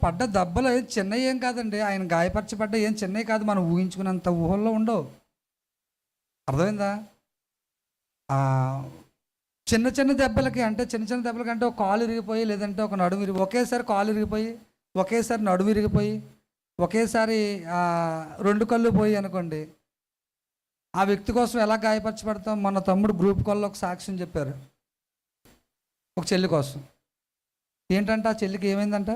పడ్డ దెబ్బలు చిన్నవి ఏం కాదండి. ఆయన గాయపరచబడ్డ ఏం చిన్నవి కాదు, మనం ఊహించుకున్నంత ఊహల్లో ఉండవు. అర్థమైందా? చిన్న చిన్న దెబ్బలకి అంటే ఒక కాలు ఇరిగిపోయి, లేదంటే ఒక నడుము ఒకేసారి కాలు ఇరిగిపోయి, ఒకేసారి నడుము ఇరిగిపోయి, ఒకేసారి 2 కళ్ళు పోయి అనుకోండి, ఆ వ్యక్తి కోసం ఎలా గాయపరచబడతాం? మన తమ్ముడు గ్రూప్ కాల్లో ఒక సాక్ష్యం చెప్పారు, ఒక చెల్లి కోసం. ఏంటంటే ఆ చెల్లికి ఏమైందంట?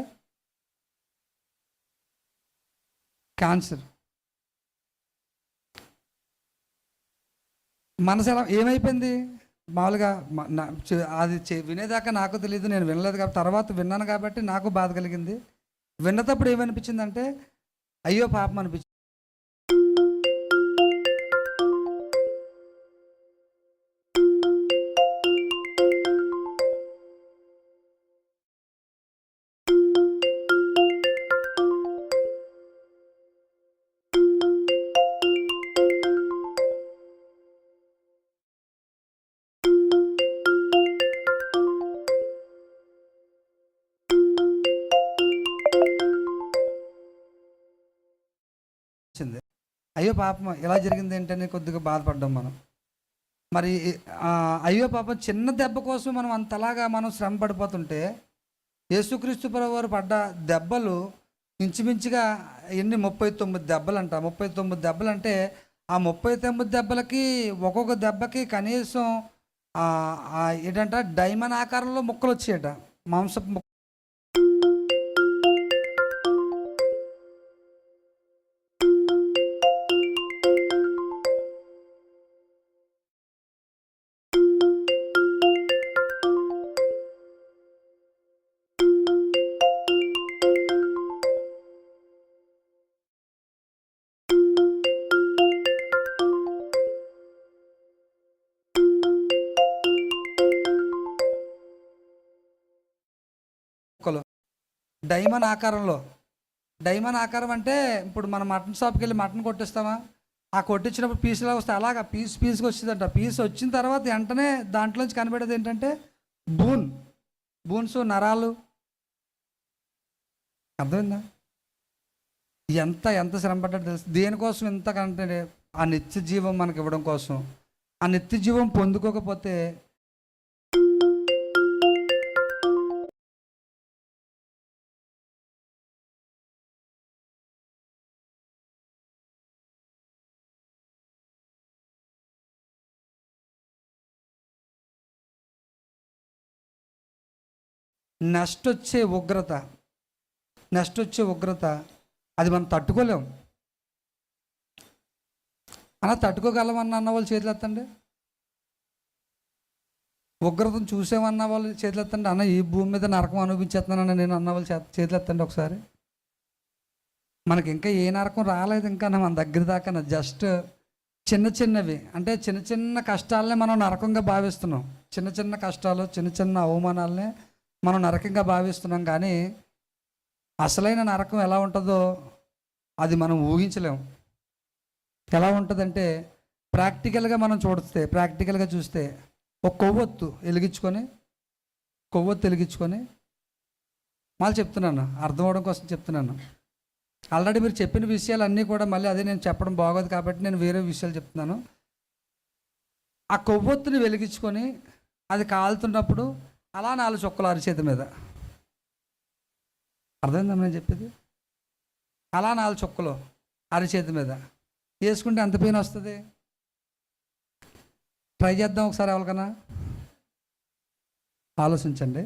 క్యాన్సర్. మనసు ఏమైపోయింది? మామూలుగా అది వినేదాకా నాకు తెలియదు, నేను వినలేదు కాబట్టి, తర్వాత విన్నాను కాబట్టి నాకు బాధ కలిగింది. విన్నటప్పుడు ఏమనిపించిందంటే అయ్యో పాపం అనిపించింది. వచ్చింది. అయ్యో పాపం ఇలా జరిగింది ఏంటని కొద్దిగా బాధపడ్డాం మనం. మరి అయ్యో పాపం చిన్న దెబ్బ కోసం మనం అంతలాగా మనం శ్రమ పడిపోతుంటే యేసుక్రీస్తు ప్రభువారు పడ్డ దెబ్బలు ఇంచుమించుగా ఎన్ని 39 దెబ్బలంట. 39 దెబ్బలంటే ఆ 39 దెబ్బలకి ఒక్కొక్క దెబ్బకి కనీసం ఏంటంట డైమండ్ ఆకారంలో ముక్కలు వచ్చాయట, మాంసపు ముక్కలు. డైమండ్ ఆకారంలో. డైమండ్ ఆకారం అంటే ఇప్పుడు మనం మటన్ షాప్కి వెళ్ళి మటన్ కొట్టిస్తామా, ఆ కొట్టించినప్పుడు పీసులా వస్తే అలాగా పీస్కి వచ్చిందంట. పీస్ వచ్చిన తర్వాత వెంటనే దాంట్లోంచి కనబడేది ఏంటంటే బూన్స్, నరాలు. అర్థమైందా? ఎంత శ్రమ పడ్డాడు తెలుసు. దేనికోసం ఇంతకంటే ఆ నిత్య జీవం మనకి ఇవ్వడం కోసం. ఆ నిత్య జీవం పొందుకోకపోతే నెక్స్ట్ వచ్చే ఉగ్రత అది మనం తట్టుకోలేం. అలా తట్టుకోగలమన్న అన్న వాళ్ళు చేతులు ఎత్తండి. ఉగ్రతను చూసామన్న వాళ్ళు చేతులు ఎత్తండి. అన్న ఈ భూమి మీద నరకం అనుభవించేస్తున్నానని నేను అన్న వాళ్ళు చేతులు ఎత్తండి ఒకసారి. మనకి ఇంకా ఏ నరకం రాలేదు ఇంకా మన దగ్గర దాకా. జస్ట్ చిన్నవి అంటే చిన్న కష్టాలనే మనం నరకంగా భావిస్తున్నాం. చిన్న కష్టాలు, చిన్న అవమానాలనే మనం నరకంగా భావిస్తున్నాం. కానీ అసలైన నరకం ఎలా ఉంటుందో అది మనం ఊహించలేము. ఎలా ఉంటుందంటే ప్రాక్టికల్గా మనం చూస్తే ఒక కొవ్వొత్తు వెలిగించుకొని మళ్ళీ చెప్తున్నాను, అర్థం అవడం కోసం చెప్తున్నాను. ఆల్రెడీ మీరు చెప్పిన విషయాలు అన్నీ కూడా మళ్ళీ అదే నేను చెప్పడం బాగోదు కాబట్టి నేను వేరే విషయాలు చెప్తున్నాను. ఆ కొవ్వొత్తుని వెలిగించుకొని అది కాలుతున్నప్పుడు అలా 4 చుక్కలు అరిచేతి మీద. అర్థమైందా నేను చెప్పేది? అలా 4 చుక్కలు అరిచేతి మీద వేసుకుంటే ఎంత పెయిన్ వస్తుంది? ట్రై చేద్దాం ఒకసారి. ఎవరికైనా ఆలోచించండి.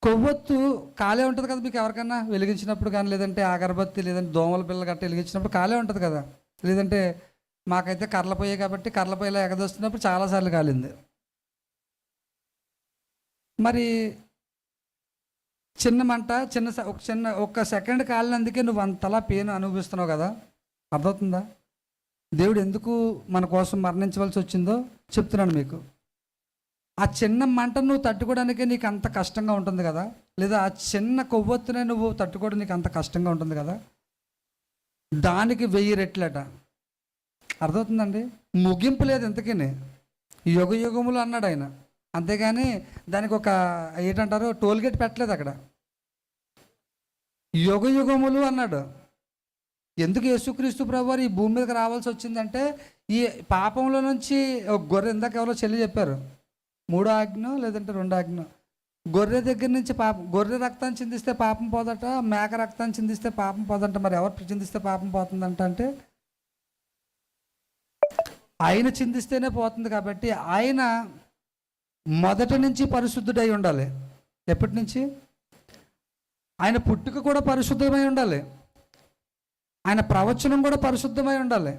కొవ్వొత్తు కాలే ఉంటుంది కదా మీకు ఎవరికైనా వెలిగించినప్పుడు కానీ, లేదంటే అగరబత్తి, లేదంటే దోమల పిల్ల గట్ట వెలిగించినప్పుడు కాలే ఉంటుంది కదా. లేదంటే మాకైతే కర్రల పొయ్యి కాబట్టి కర్రల పొయ్యిలో ఎగదొస్తున్నప్పుడు చాలాసార్లు కాలింది. మరి చిన్న మంట ఒక సెకండ్ కాలినందుకే నువ్వు అంతలా పెయిన్ అనుభవిస్తున్నావు కదా. అర్థమవుతుందా? దేవుడు ఎందుకు మన కోసం మరణించవలసి వచ్చిందో చెప్తున్నాను మీకు. ఆ చిన్న మంటను నువ్వు తట్టుకోవడానికే నీకు అంత కష్టంగా ఉంటుంది కదా, లేదా ఆ చిన్న కొవ్వొత్తునే నువ్వు తట్టుకోవడం నీకు అంత కష్టంగా ఉంటుంది కదా, దానికి 1000 రెట్లట. అర్థమవుతుందండి? ముగింపు లేదు ఇంతకీ. యుగములు అన్నాడు ఆయన, అంతేగాని దానికి ఒక ఏంటంటారు టోల్గేట్ పెట్టలేదు అక్కడ. యుగములు అన్నాడు. ఎందుకు యేసుక్రీస్తు ప్రభువారు ఈ భూమి మీదకి రావాల్సి వచ్చిందంటే ఈ పాపంలో నుంచి గొర్రె, ఇందాక ఎవరో చెల్లి చెప్పారు, 3వ ఆజ్ఞ లేదంటే 2వ ఆజ్ఞ, గొర్రె దగ్గర నుంచి గొర్రె రక్తాన్ని చిందిస్తే పాపం పోదట, మేక రక్తాన్ని చిందిస్తే పాపం పోదంట. మరి ఎవరు చిందిస్తే పాపం పోతుందంట అంటే ఆయన చిందిస్తేనే పోతుంది. కాబట్టి ఆయన మొదటి నుంచి పరిశుద్ధుడై ఉండాలి. ఎప్పటి నుంచి? ఆయన పుట్టుక కూడా పరిశుద్ధమై ఉండాలి. ఆయన ప్రవచనం కూడా పరిశుద్ధమై ఉండాలి.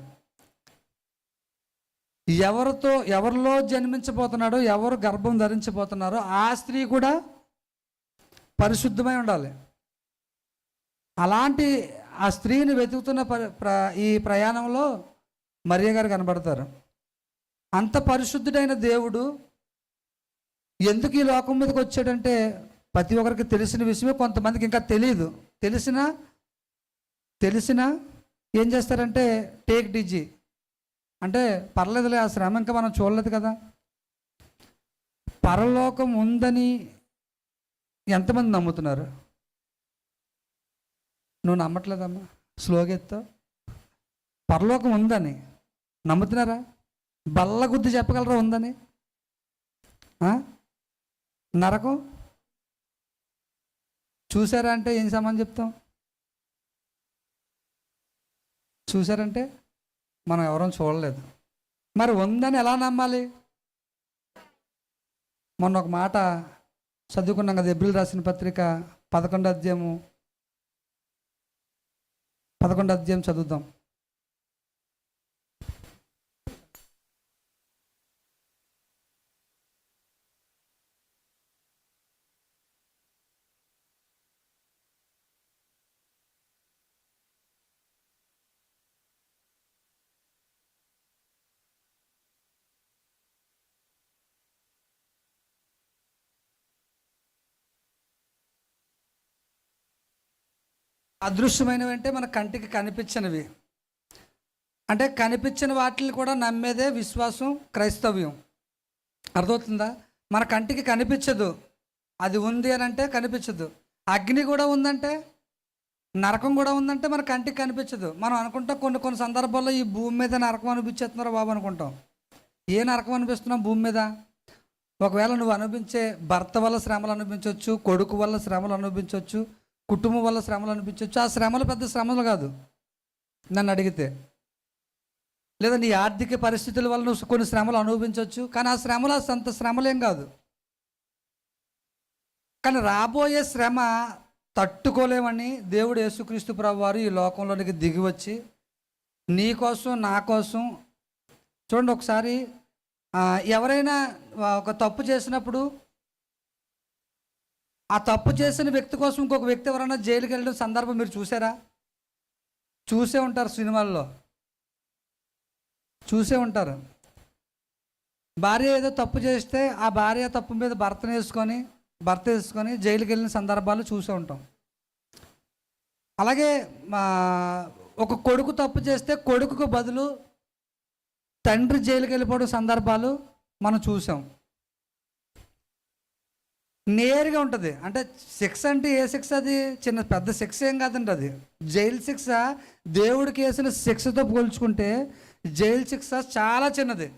ఎవరిలో జన్మించబోతున్నాడో, ఎవరు గర్భం ధరించబోతున్నారో ఆ స్త్రీ కూడా పరిశుద్ధమై ఉండాలి. అలాంటి ఆ స్త్రీని వెతుకుతున్న ఈ ప్రయాణంలో మరియ గారు కనబడతారు. అంత పరిశుద్ధుడైన దేవుడు ఎందుకు ఈ లోకం మీదకి వచ్చాడంటే ప్రతి ఒక్కరికి తెలిసిన విషయమే, కొంతమందికి ఇంకా తెలియదు. తెలిసినా ఏం చేస్తారంటే టేక్ డీజీ అంటే పర్లేదులే, ఆ శ్రమ ఇంకా మనం చూడలేదు కదా. పరలోకం ఉందని ఎంతమంది నమ్ముతున్నారు? నువ్వు నమ్మట్లేదమ్మా, స్లోగా ఎత్తావు. పరలోకం ఉందని నమ్ముతున్నారా? బల్ల గుద్ది చెప్పగలరా ఉందని? నరకం చూసారా అంటే ఏం సమానం చెప్తాం? చూసారంటే మనం ఎవరూ చూడలేదు. మరి ఉందని ఎలా నమ్మాలి? మొన్న ఒక మాట చదువుకున్నాం కదా, ఎబ్రిల్ రాసిన పత్రిక 11వ అధ్యాయం చదువుదాం. అదృశ్యమైనవి అంటే మన కంటికి కనిపించినవి. అంటే కనిపించిన వాటిని కూడా నమ్మేదే విశ్వాసం, క్రైస్తవ్యం. అర్థమవుతుందా? మన కంటికి కనిపించదు, అది ఉంది అని అంటే కనిపించదు. అగ్ని కూడా ఉందంటే, నరకం కూడా ఉందంటే మన కంటికి కనిపించదు. మనం అనుకుంటాం కొన్ని సందర్భాల్లో ఈ భూమి మీద నరకం అనిపించేస్తున్నారో బాబు అనుకుంటాం. ఏ నరకం అనిపిస్తున్నాం భూమి మీద? ఒకవేళ నువ్వు అనిపించే భర్త వల్ల శ్రమలు అనిపించవచ్చు, కొడుకు వల్ల శ్రమలు అనిపించవచ్చు, కుటుంబం వల్ల శ్రమలు అనిపించవచ్చు. ఆ శ్రమలు పెద్ద శ్రమలు కాదు నన్ను అడిగితే. లేదా నీ ఆర్థిక పరిస్థితుల వల్ల నువ్వు కొన్ని శ్రమలు అనుభవించవచ్చు, కానీ ఆ శ్రమలు అంత శ్రమలేం కాదు. కానీ రాబోయే శ్రమ తట్టుకోలేమని దేవుడు యేసుక్రీస్తు ప్రభువు వారు ఈ లోకంలోనికి దిగి వచ్చి నీ కోసం, నా కోసం. చూడండి, ఒకసారి ఎవరైనా ఒక తప్పు చేసినప్పుడు ఆ తప్పు చేసిన వ్యక్తి కోసం ఇంకొక వ్యక్తి ఎవరైనా జైలుకి వెళ్ళిన సందర్భం మీరు చూసారా? చూసే ఉంటారు, సినిమాల్లో చూసే ఉంటారు. భార్య ఏదో తప్పు చేస్తే ఆ భార్య తప్పు మీద భర్త వేసుకొని జైలుకి వెళ్ళిన సందర్భాలు చూసే ఉంటాం. అలాగే ఒక కొడుకు తప్పు చేస్తే కొడుకుకు బదులు తండ్రి జైలుకి వెళ్ళిపోవడం సందర్భాలు మనం చూసాం. నేరుగా ఉంటుంది. అంటే శిక్ష అంటే ఏ శిక్ష? అది పెద్ద శిక్ష ఏం కాదండి. అది జైలు శిక్ష దేవుడికి వేసిన శిక్షతో పోల్చుకుంటే జైలు శిక్ష చాలా చిన్నది.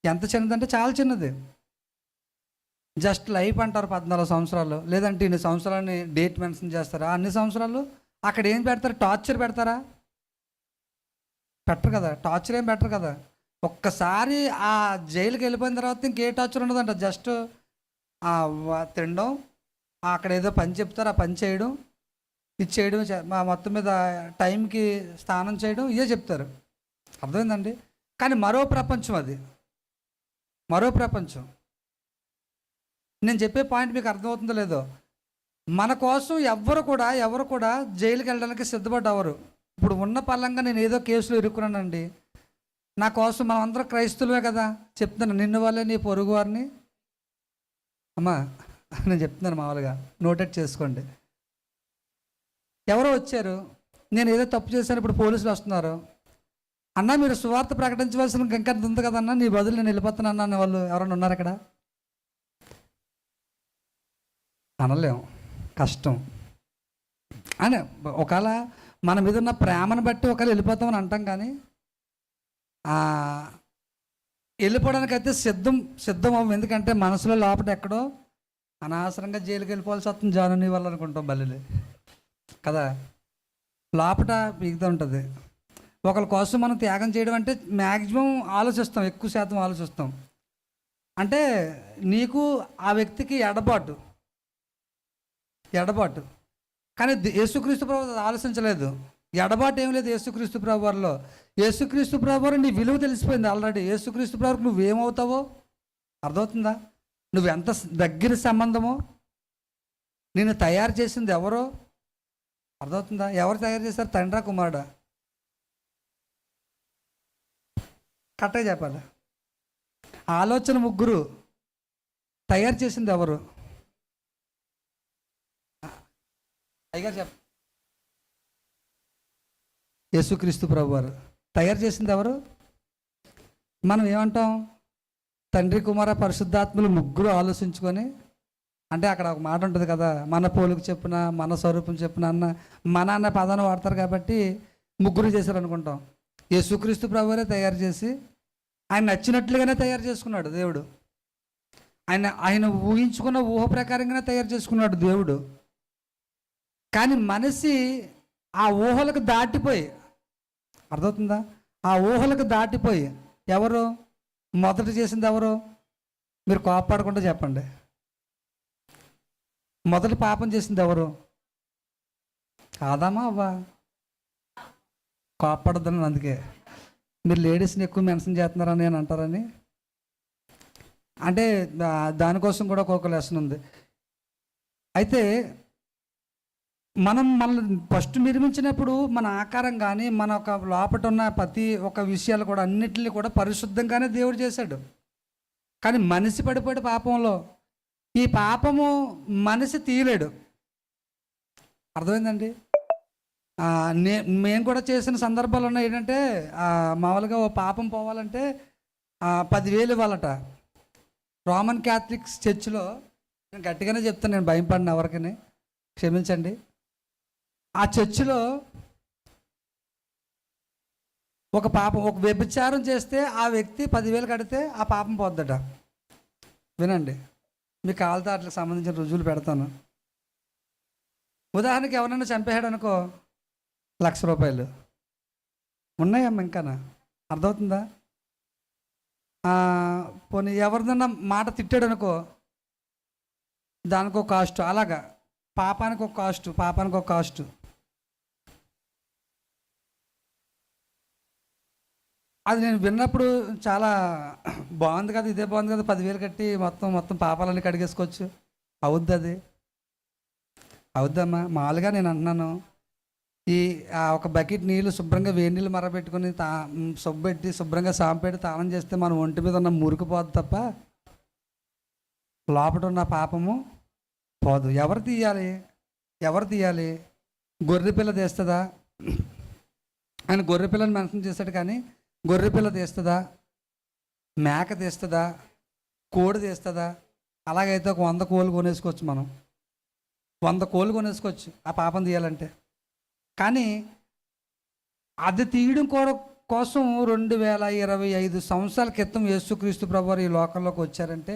ఎంత చిన్నదంటే చాలా చిన్నది. జస్ట్ లైఫ్ అంటారు 14 సంవత్సరాలు, లేదంటే ఇన్ని సంవత్సరాలని డేట్ మెన్షన్ చేస్తారా? అన్ని సంవత్సరాలు అక్కడ ఏం పెడతారు? టార్చర్ పెడతారా? పెట్టరు కదా. టార్చర్ ఏం పెట్టరు కదా. ఒక్కసారి ఆ జైలుకి వెళ్ళిపోయిన తర్వాత ఇంకే టార్చర్ ఉండదంట. జస్ట్ తినడం, అక్కడ ఏదో పని చెప్తారు, ఆ పని చేయడం, ఇది చేయడం, మొత్తం మీద టైంకి స్నానం చేయడం, ఇవే చెప్తారు. అర్థమైందండి? కానీ మరో ప్రపంచం అది, మరో ప్రపంచం. నేను చెప్పే పాయింట్ మీకు అర్థమవుతుందో లేదో. మన కోసం ఎవరు కూడా జైలుకి వెళ్ళడానికి సిద్ధపడ్డవరు. ఇప్పుడు ఉన్న పరంగా నేను ఏదో కేసులో ఇరుక్కున్నానండి, నా కోసం మనం అందరం క్రైస్తవులే కదా చెప్తున్నాను. నిన్ను వాళ్ళే నీ పొరుగు వారిని, అమ్మా నేను చెప్తున్నాను మామూలుగా, నోటెడ్ చేసుకోండి. ఎవరో వచ్చారు, నేను ఏదో తప్పు చేశాను, ఇప్పుడు పోలీసులు వస్తున్నారు, అన్న మీరు సువార్త ప్రకటించవలసిన ఇంకా ఉంది కదన్నా, నీ బదులు నేను వెళ్ళిపోతాను అన్న వాళ్ళు ఎవరైనా ఉన్నారు అక్కడ? అనలేం, కష్టం. అని ఒకవేళ మన మీద ఉన్న ప్రేమను బట్టి ఒకవేళ వెళ్ళిపోతామని అంటాం, కానీ వెళ్ళిపోవడానికైతే సిద్ధం అవ్వం. ఎందుకంటే మనసులో లోపల ఎక్కడో అనవసరంగా జైలుకి వెళ్ళిపోవాల్సి వస్తుంది జానుని వల్ల అనుకుంటాం బల్లి కదా. లోపల పీకుతూ ఉంటుంది. ఒకరి కోసం మనం త్యాగం చేయడం అంటే మ్యాక్సిమం ఆలోచిస్తాం, ఎక్కువ శాతం ఆలోచిస్తాం. అంటే నీకు ఆ వ్యక్తికి ఎడబాటు. కానీ యేసుక్రీస్తు ప్రభు ఆలోచించలేదు. ఎడబాటు ఏం లేదు యేసుక్రీస్తు ప్రభు వారిలో. యేసుక్రీస్తు ప్రభు వారు నీ విలువ తెలిసిపోయింది ఆల్రెడీ. యేసుక్రీస్తు ప్రభుకి నువ్వేమవుతావో అర్థమవుతుందా? నువ్వెంత దగ్గర సంబంధమో, నిన్ను తయారు చేసింది ఎవరో అర్థమవుతుందా? ఎవరు తయారు చేశారు? తండ్రా కుమారుడా? కరెక్ట్గా చెప్పాలి. ఆలోచన ముగ్గురు, తయారు చేసింది ఎవరు? అయ్యగారు చెప్ప. యేసుక్రీస్తు ప్రభు వారు. తయారు చేసింది ఎవరు? మనం ఏమంటాం? తండ్రి, కుమార, పరిశుద్ధాత్మలు ముగ్గురు ఆలోచించుకొని. అంటే అక్కడ ఒక మాట ఉంటుంది కదా, మన పోలిక చెప్పున, మన స్వరూపం చెప్పున అన్న, మన అన్న పదాన్ని వాడతారు కాబట్టి ముగ్గురు చేశారు అనుకుంటాం. యేసుక్రీస్తు ప్రభువారే తయారు చేసి ఆయన నచ్చినట్లుగానే తయారు చేసుకున్నాడు దేవుడు. ఆయన ఊహించుకున్న ఊహ ప్రకారంగానే తయారు చేసుకున్నాడు దేవుడు. కానీ మనిషి ఆ ఊహలకు దాటిపోయి, అర్థమవుతుందా, ఆ ఊహలకు దాటిపోయి ఎవరు మొదట చేసింది ఎవరు? మీరు కోపపడకుండా చెప్పండి. మొదట పాపం చేసింది ఎవరు? ఆదామా అవ్వా? కోపపడద్దని అందుకే మీరు లేడీస్ని ఎక్కువ మెన్షన్ చేస్తున్నారని నేను అంటారని, అంటే దానికోసం కూడా ఒక్కొక్క లెసన్ ఉంది. అయితే మనల్ని ఫస్ట్ నిర్మించినప్పుడు మన ఆకారం కానీ మన ఒక లోపట ఉన్న ప్రతి ఒక్క విషయాలు కూడా అన్నిటిని కూడా పరిశుద్ధంగానే దేవుడు చేశాడు. కానీ మనిషి పడిపోయాడు పాపంలో. ఈ పాపము మనిషి తీయలేడు. అర్థమైందండి? మేము కూడా చేసిన సందర్భాలు ఉన్నాయి. ఏంటంటే మామూలుగా ఓ పాపం పోవాలంటే 10,000 ఇవ్వాలట. రోమన్ క్యాథలిక్స్ చర్చిలో, నేను గట్టిగానే చెప్తాను, నేను భయపడిన ఎవరికని క్షమించండి. ఆ చర్చిలో ఒక పాపం, ఒక వ్యభిచారం చేస్తే ఆ వ్యక్తి 10,000 కడితే ఆ పాపం పోద్దట. వినండి, మీకు కావాలితే వాటికి సంబంధించిన రుజువులు పెడతాను. ఉదాహరణకి ఎవరైనా చంపేశాడు అనుకో, 1,00,000 రూపాయలు ఉన్నాయమ్మా. ఇంకానా అర్థమవుతుందా? పోనీ ఎవరిదన్నా మాట తిట్టాడు అనుకో, దానికి ఒక కాస్ట్. అలాగా పాపానికి ఒక కాస్ట్, పాపానికి ఒక కాస్ట్. అది నేను విన్నప్పుడు చాలా బాగుంది కదా, ఇదే బాగుంది కదా, 10,000 కట్టి మొత్తం పాపాలన్నీ కడిగేసుకోవచ్చు. అవుద్ది? అది అవుద్దమ్మా? మామూలుగా నేను అంటున్నాను, ఒక బకెట్ నీళ్ళు శుభ్రంగా వేడి నీళ్ళు మరబెట్టుకుని సొబ్బెట్టి శుభ్రంగా సాంపెట్టి తానం చేస్తే మన ఒంటి మీద ఉన్న మురికి పోదు తప్ప లోపల ఉన్న పాపము పోదు. ఎవరు తీయాలి? గొర్రెపిల్ల తీస్తుందా? ఆయన గొర్రెపిల్లని మెన్షన్ చేశాడు, కానీ గొర్రెపిల్ల తీస్తుందా? మేక తీస్తుందా? కోడి తీస్తుందా? అలాగైతే ఒక 100 కోళ్ళు కొనేసుకోవచ్చు. మనం 100 కోళ్ళు కొనేసుకోవచ్చు ఆ పాపం తీయాలంటే. కానీ అది తీయడం కోసం 2025 సంవత్సరాల క్రితం యేసుక్రీస్తు ప్రభువారు ఈ లోకంలోకి వచ్చారంటే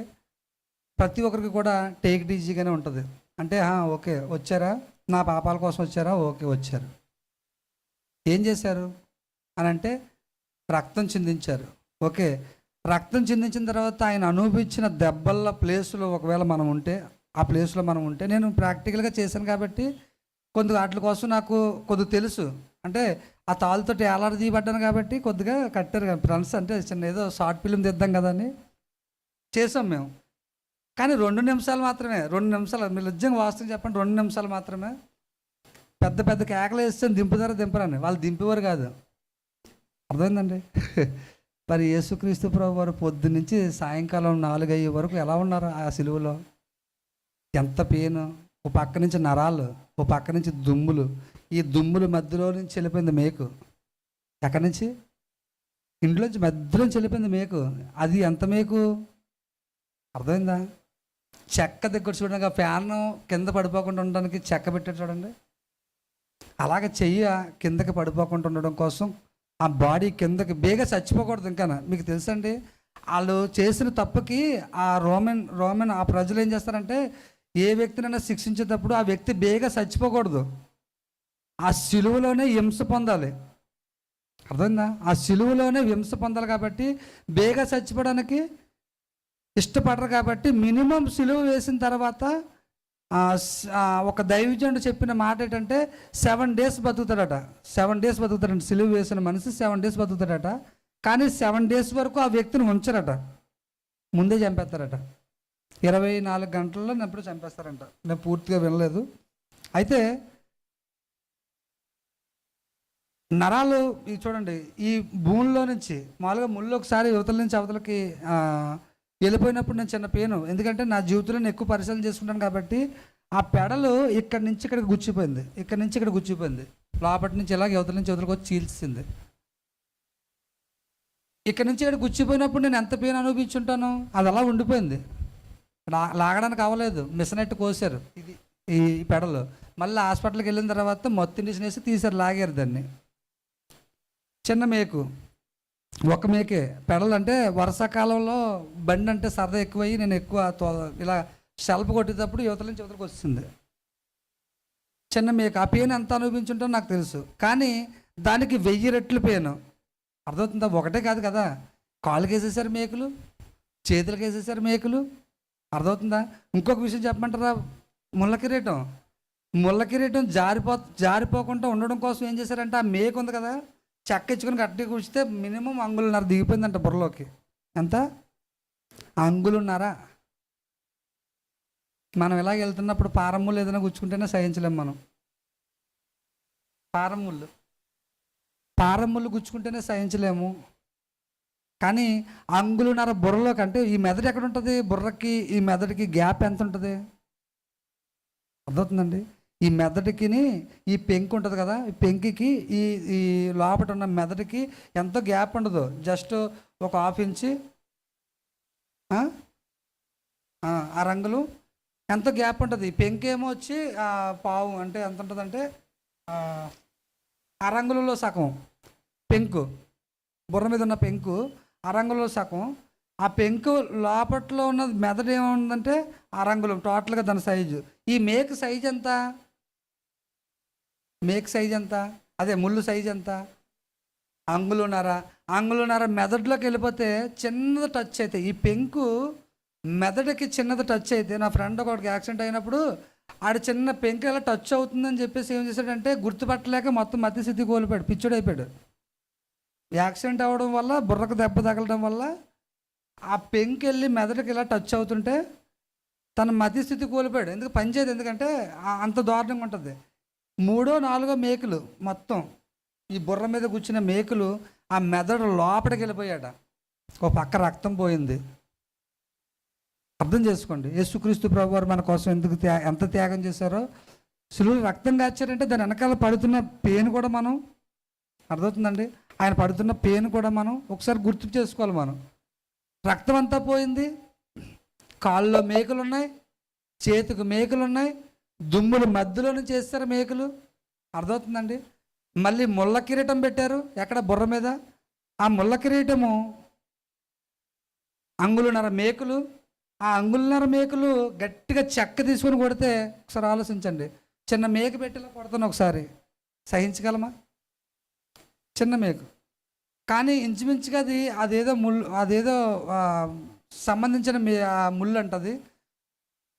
ప్రతి ఒక్కరికి కూడా టేక్ ఇట్ ఈజీగానే ఉంటుంది. అంటే ఓకే వచ్చారా, నా పాపాల కోసం వచ్చారా, ఓకే వచ్చారు. ఏం చేశారు అని అంటే రక్తం చిందించారు. ఓకే, రక్తం చిందించిన తర్వాత ఆయన అనుభవించిన దెబ్బల ప్లేస్లో ఒకవేళ మనం ఉంటే, ఆ ప్లేస్లో మనం ఉంటే, నేను ప్రాక్టికల్గా చేశాను కాబట్టి కొద్దిగా వాటి కోసం నాకు కొద్దిగా తెలుసు. అంటే ఆ తాళ్ళతోటి తీయబడ్డాను కాబట్టి కొద్దిగా కట్టారు కదా ఫ్రెండ్స్, అంటే చిన్న ఏదో షార్ట్ ఫిల్మ్ తీద్దాం కదా అని చేసాం మేము. కానీ 2 నిమిషాలు మాత్రమే, 2 నిమిషాలు. మీరు నిజంగా వాస్తవం చెప్పండి, 2 నిమిషాలు మాత్రమే. పెద్ద కేకలు వేస్తే దింపురని వాళ్ళు దింపేవారు కాదు. అర్థమైందండి? మరి యేసుక్రీస్తు ప్రభు వారు పొద్దు నుంచి సాయంకాలం 4-5 వరకు ఎలా ఉన్నారు ఆ సిలువలో? ఎంత పెయిన్! ఓ పక్క నుంచి నరాలు, ఓ పక్క నుంచి దుమ్ములు. ఈ దుమ్ముల మధ్యలో నుంచి వెళ్ళిపోయింది మేకు. ఎక్కడి నుంచి? ఇంట్లోంచి మధ్యలోంచి వెళ్ళిపోయింది మేకు. అది ఎంత మేకు అర్థమైందా? చెక్క దగ్గర చూడండి, ఫ్యాన్ కింద పడిపోకుండా ఉండడానికి చెక్క పెట్టాడు చూడండి. అలాగే చెయ్యి కిందకి పడిపోకుండా ఉండడం కోసం ఆ బాడీ కిందకి బేగా చచ్చిపోకూడదు. ఇంకా మీకు తెలుసండి, వాళ్ళు చేసిన తప్పుకి ఆ రోమన్ ఆ ప్రజలు ఏం చేస్తారంటే, ఏ వ్యక్తినైనా శిక్షించేటప్పుడు ఆ వ్యక్తి బేగా చచ్చిపోకూడదు, ఆ సిలువలోనే హింస పొందాలి. అర్థమైందా? ఆ సిలువలోనే హింస పొందాలి. కాబట్టి బేగా చచ్చిపోవడానికి ఇష్టపడరు. కాబట్టి మినిమం సిలువ వేసిన తర్వాత ఒక దైవజనుడు చెప్పిన మాట ఏంటంటే 7 days బతుకుతాడట. 7 days బతుకుతాడంట. సిలువ వేసిన మనిషి 7 days బతుకుతాడట. కానీ 7 days వరకు ఆ వ్యక్తిని ఉంచరట, ముందే చంపేస్తారట. 24 గంటల్లో ఎప్పుడు చంపేస్తారంట. నేను పూర్తిగా వినలేదు. అయితే నరాలు చూడండి, ఈ భూమిలో నుంచి మామూలుగా ముళ్ళు ఒకసారి యువతల నుంచి అవతలకి వెళ్ళిపోయినప్పుడు నేను చిన్న పెయిన్, ఎందుకంటే నా జీవితంలో నేను ఎక్కువ పరిశీలన చేసుకుంటాను కాబట్టి ఆ పెడలు ఇక్కడి నుంచి ఇక్కడికి గుచ్చిపోయింది, ఇక్కడి నుంచి ఇక్కడ గుచ్చిపోయింది, లోపటి నుంచి ఇలాగ యువతల నుంచి యువతలకు వచ్చి చీల్చింది. ఇక్కడి నుంచి ఇక్కడ గుచ్చిపోయినప్పుడు నేను ఎంత పెయిన్ అనుభవించుంటాను, అది అలా ఉండిపోయింది. లాగడానికి అవ్వలేదు, మిషనెట్టు కోసారు ఇది ఈ పెడలు. మళ్ళీ హాస్పిటల్కి వెళ్ళిన తర్వాత మొత్తం ఇండిషన్ వేసి తీసారు, లాగారు దాన్ని. చిన్న మేకు, ఒక మేకే. పెడలు అంటే వర్షాకాలంలో బండి అంటే సరదా ఎక్కువయ్యి నేను ఎక్కువ ఇలా షెల్ఫ్ కొట్టేటప్పుడు యువతల నుంచి యువతలకు వస్తుంది. చిన్న మేక, ఆ పెయిన్ ఎంత అనుభవించుంటో నాకు తెలుసు. కానీ దానికి 1000 రెట్లు పెయిన్. అర్థమవుతుందా? ఒకటే కాదు కదా, కాళ్ళకి వేసేసారు మేకులు, చేతులకు వేసేసారు మేకులు. అర్థమవుతుందా? ఇంకొక విషయం చెప్పమంటారా? ముళ్ళ కిరీటం జారిపోకుండా ఉండడం కోసం ఏం చేశారంటే, ఆ మేకు ఉంది కదా, చెక్క ఇచ్చుకొని గట్టిగా కూర్చితే మినిమం అంగుళన్నర దిగిపోయిందంట బుర్రలోకి. ఎంత? అంగుళన్నర. మనం ఇలాగ వెళ్తున్నప్పుడు పారముళ్ళు ఏదైనా గుచ్చుకుంటేనే సహించలేం మనం. పారముళ్ళు గుచ్చుకుంటేనే సహించలేము. కానీ అంగుళన్నర బుర్రలోకి, అంటే ఈ మెదడు ఎక్కడ ఉంటుంది? బుర్రకి ఈ మెదడుకి గ్యాప్ ఎంత ఉంటుంది? అర్థమవుతుందండి? ఈ మెదడుకి ఈ పెంకు ఉంటుంది కదా, ఈ పెంకికి ఈ ఈ లోపట ఉన్న మెదడుకి ఎంతో గ్యాప్ ఉండదు, జస్ట్ ఒక 1/2 ఇంచు ఆ రంగులు ఎంతో గ్యాప్ ఉంటుంది. పెంకేమో వచ్చి పావు, అంటే ఎంత ఉంటుందంటే ఆ రంగులలో సగం పెంకు, బుర్ర మీద ఉన్న పెంకు ఆ రంగులో సగం. ఆ పెంకు లోపట్లో ఉన్న మెదడు ఏముందంటే ఆ రంగులు టోటల్గా దాని సైజు. ఈ మేక సైజ్ ఎంత? అదే ముళ్ళు సైజ్ ఎంత? అంగుళన్నర మెదడులోకి వెళ్ళిపోతే చిన్నది టచ్ అయితే, ఈ పెంకు మెదడుకి చిన్నది టచ్ అయితే, నా ఫ్రెండ్ ఒకటికి యాక్సిడెంట్ అయినప్పుడు ఆడ చిన్న పెంకు ఎలా టచ్ అవుతుందని చెప్పేసి ఏం చేశాడంటే, గుర్తుపట్టలేక మొత్తం మతిస్థితి కోల్పోయాడు, పిచ్చుడైపోయాడు. యాక్సిడెంట్ అవ్వడం వల్ల, బుర్రకు దెబ్బ తగలడం వల్ల ఆ పెంకు వెళ్ళి మెదడుకి ఇలా టచ్ అవుతుంటే తన మతిస్థితి కోల్పోయాడు. ఎందుకు పనిచేయదు, ఎందుకంటే అంత దారుణంగా ఉంటుంది. 3, 4 మేకులు మొత్తం ఈ బుర్ర మీద కూర్చున్న మేకులు ఆ మెదడు లోపలికి వెళ్ళిపోయాడ. ఒక పక్క రక్తం పోయింది. అర్థం చేసుకోండి, యేసుక్రీస్తు ప్రభువారు మన కోసం ఎంత త్యాగం చేశారో. శిలువలో రక్తం కాచారంటే దాని వెనకాల పడుతున్న పెయిన్ కూడా మనం, అర్థమవుతుందండి, ఆయన పడుతున్న పెయిన్ కూడా మనం ఒకసారి గుర్తు చేసుకోవాలి. మనం రక్తం అంతా పోయింది, కాళ్ళలో మేకులు ఉన్నాయి, చేతికి మేకులు ఉన్నాయి, దుమ్ములు మధ్యలో నుంచి చేస్తారు మేకులు. అర్థమవుతుందండి? మళ్ళీ ముళ్ళ కిరీటం పెట్టారు ఎక్కడ? బుర్ర మీద. ఆ ముళ్ళ కిరీటము అంగుళన్నర మేకులు. ఆ అంగుళన్నర మేకులు గట్టిగా చెక్క తీసుకొని కొడితే, ఒకసారి ఆలోచించండి, చిన్న మేకు పెట్టేలా కొడతాను ఒకసారి, సహించగలమా? చిన్న మేకు. కానీ ఇంచుమించుగా అదేదో అదేదో సంబంధించిన ముళ్ళు అంటది.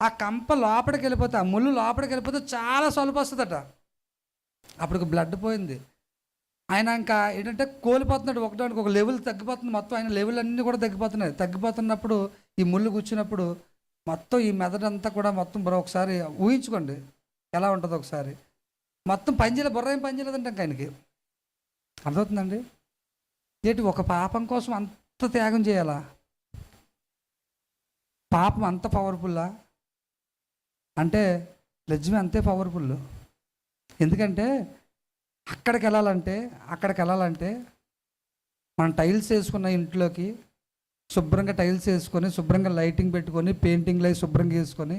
ఆ కంప లోపలికి వెళ్ళిపోతే, ఆ ముళ్ళు లోపలికి వెళ్ళిపోతే చాలా సొలుపు వస్తుందట. అప్పుడు బ్లడ్ పోయింది. ఆయన ఇంకా ఏంటంటే కోల్పోతున్నాడు, ఒకటానికి ఒక లెవెల్ తగ్గిపోతుంది. మొత్తం ఆయన లెవెల్ అన్నీ కూడా తగ్గిపోతున్నాయి. తగ్గిపోతున్నప్పుడు ఈ ముళ్ళు కూర్చున్నప్పుడు మొత్తం ఈ మెదడంతా కూడా మొత్తం ఒకసారి ఊహించుకోండి ఎలా ఉంటుందో ఒకసారి. మొత్తం పనిచేయలేదు, బుర్ర ఏం పనిచేయలేదంటే ఇంకా ఆయనకి. అర్థమవుతుందండి? ఏంటి, ఒక పాపం కోసం అంత త్యాగం చేయాలా? పాపం అంత పవర్ఫుల్లా అంటే లజ్జమే అంతే పవర్ఫుల్. ఎందుకంటే అక్కడికి వెళ్ళాలంటే మనం టైల్స్ వేసుకున్న ఇంట్లోకి శుభ్రంగా టైల్స్ వేసుకొని, శుభ్రంగా లైటింగ్ పెట్టుకొని, పెయింటింగ్ లైట్ శుభ్రంగా వేసుకొని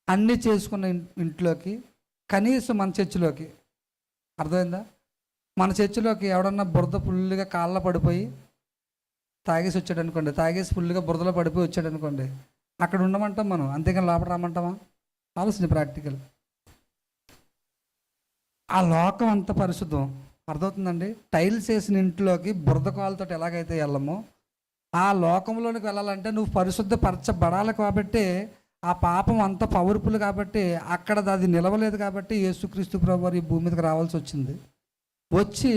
అన్నీ చేసుకున్న ఇంట్లోకి, కనీసం మన చర్చిలోకి, అర్థమైందా, మన చర్చిలోకి ఎవడన్నా బురద ఫుల్గా కాళ్ళ పడిపోయి తాగేసి వచ్చాడు అనుకోండి, తాగేసి ఫుల్గా బురదలో పడిపోయి వచ్చాడు అనుకోండి, అక్కడ ఉండమంటాం మనం, అంతేగాని లోపల రమ్మంటామా? ఆలోచన ప్రాక్టికల్. ఆ లోకం అంత పరిశుద్ధం. అర్థమవుతుందండి? టైల్స్ వేసిన ఇంట్లోకి బురద కాళ్ళతో ఎలాగైతే వెళ్ళమో, ఆ లోకంలోనికి వెళ్ళాలంటే నువ్వు పరిశుద్ధపరచబడాలి. కాబట్టి ఆ పాపం అంత పవర్ఫుల్ కాబట్టి అక్కడ అది నిలవలేదు. కాబట్టి యేసుక్రీస్తు ప్రభువారు ఈ భూమి మీదకి రావాల్సి వచ్చింది. వచ్చి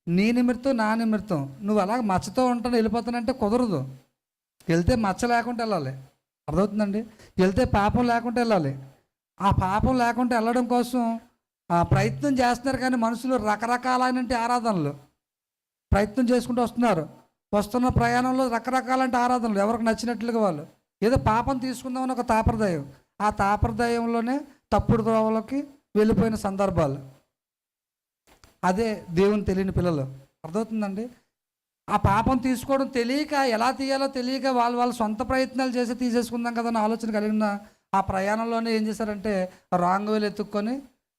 నీ నిమిత్తం నా నిమిత్తం నువ్వు అలాగ మచ్చతో ఉంటాను వెళ్ళిపోతానంటే కుదరదు. వెళ్తే మచ్చ లేకుండా వెళ్ళాలి. అర్థమవుతుందండి? వెళ్తే పాపం లేకుండా వెళ్ళాలి. ఆ పాపం లేకుండా వెళ్ళడం కోసం ప్రయత్నం చేస్తున్నారు. కానీ మనుషులు రకరకాలైన ఆరాధనలు ప్రయత్నం చేసుకుంటూ వస్తున్నారు. వస్తున్న ప్రయాణంలో రకరకాలంటే ఆరాధనలు, ఎవరికి నచ్చినట్లుగా వాళ్ళు ఏదో పాపం తీసుకుందామని ఒక తాపరదాయం, ఆ తాపరదాయంలోనే తప్పుడు త్రోవలకి వెళ్ళిపోయిన సందర్భాలు. అదే దేవుని తెలియని పిల్లలు. అర్థమవుతుందండి? ఆ పాపం తీసుకోవడం తెలియక, ఎలా తీయాలో తెలియక వాళ్ళ సొంత ప్రయత్నాలు చేసి తీసేసుకుందాం కదా అని ఆలోచన కలిగిన ఆ ప్రయాణంలోనే ఏం చేశారంటే రాంగ్ వేలు ఎత్తుక్కొని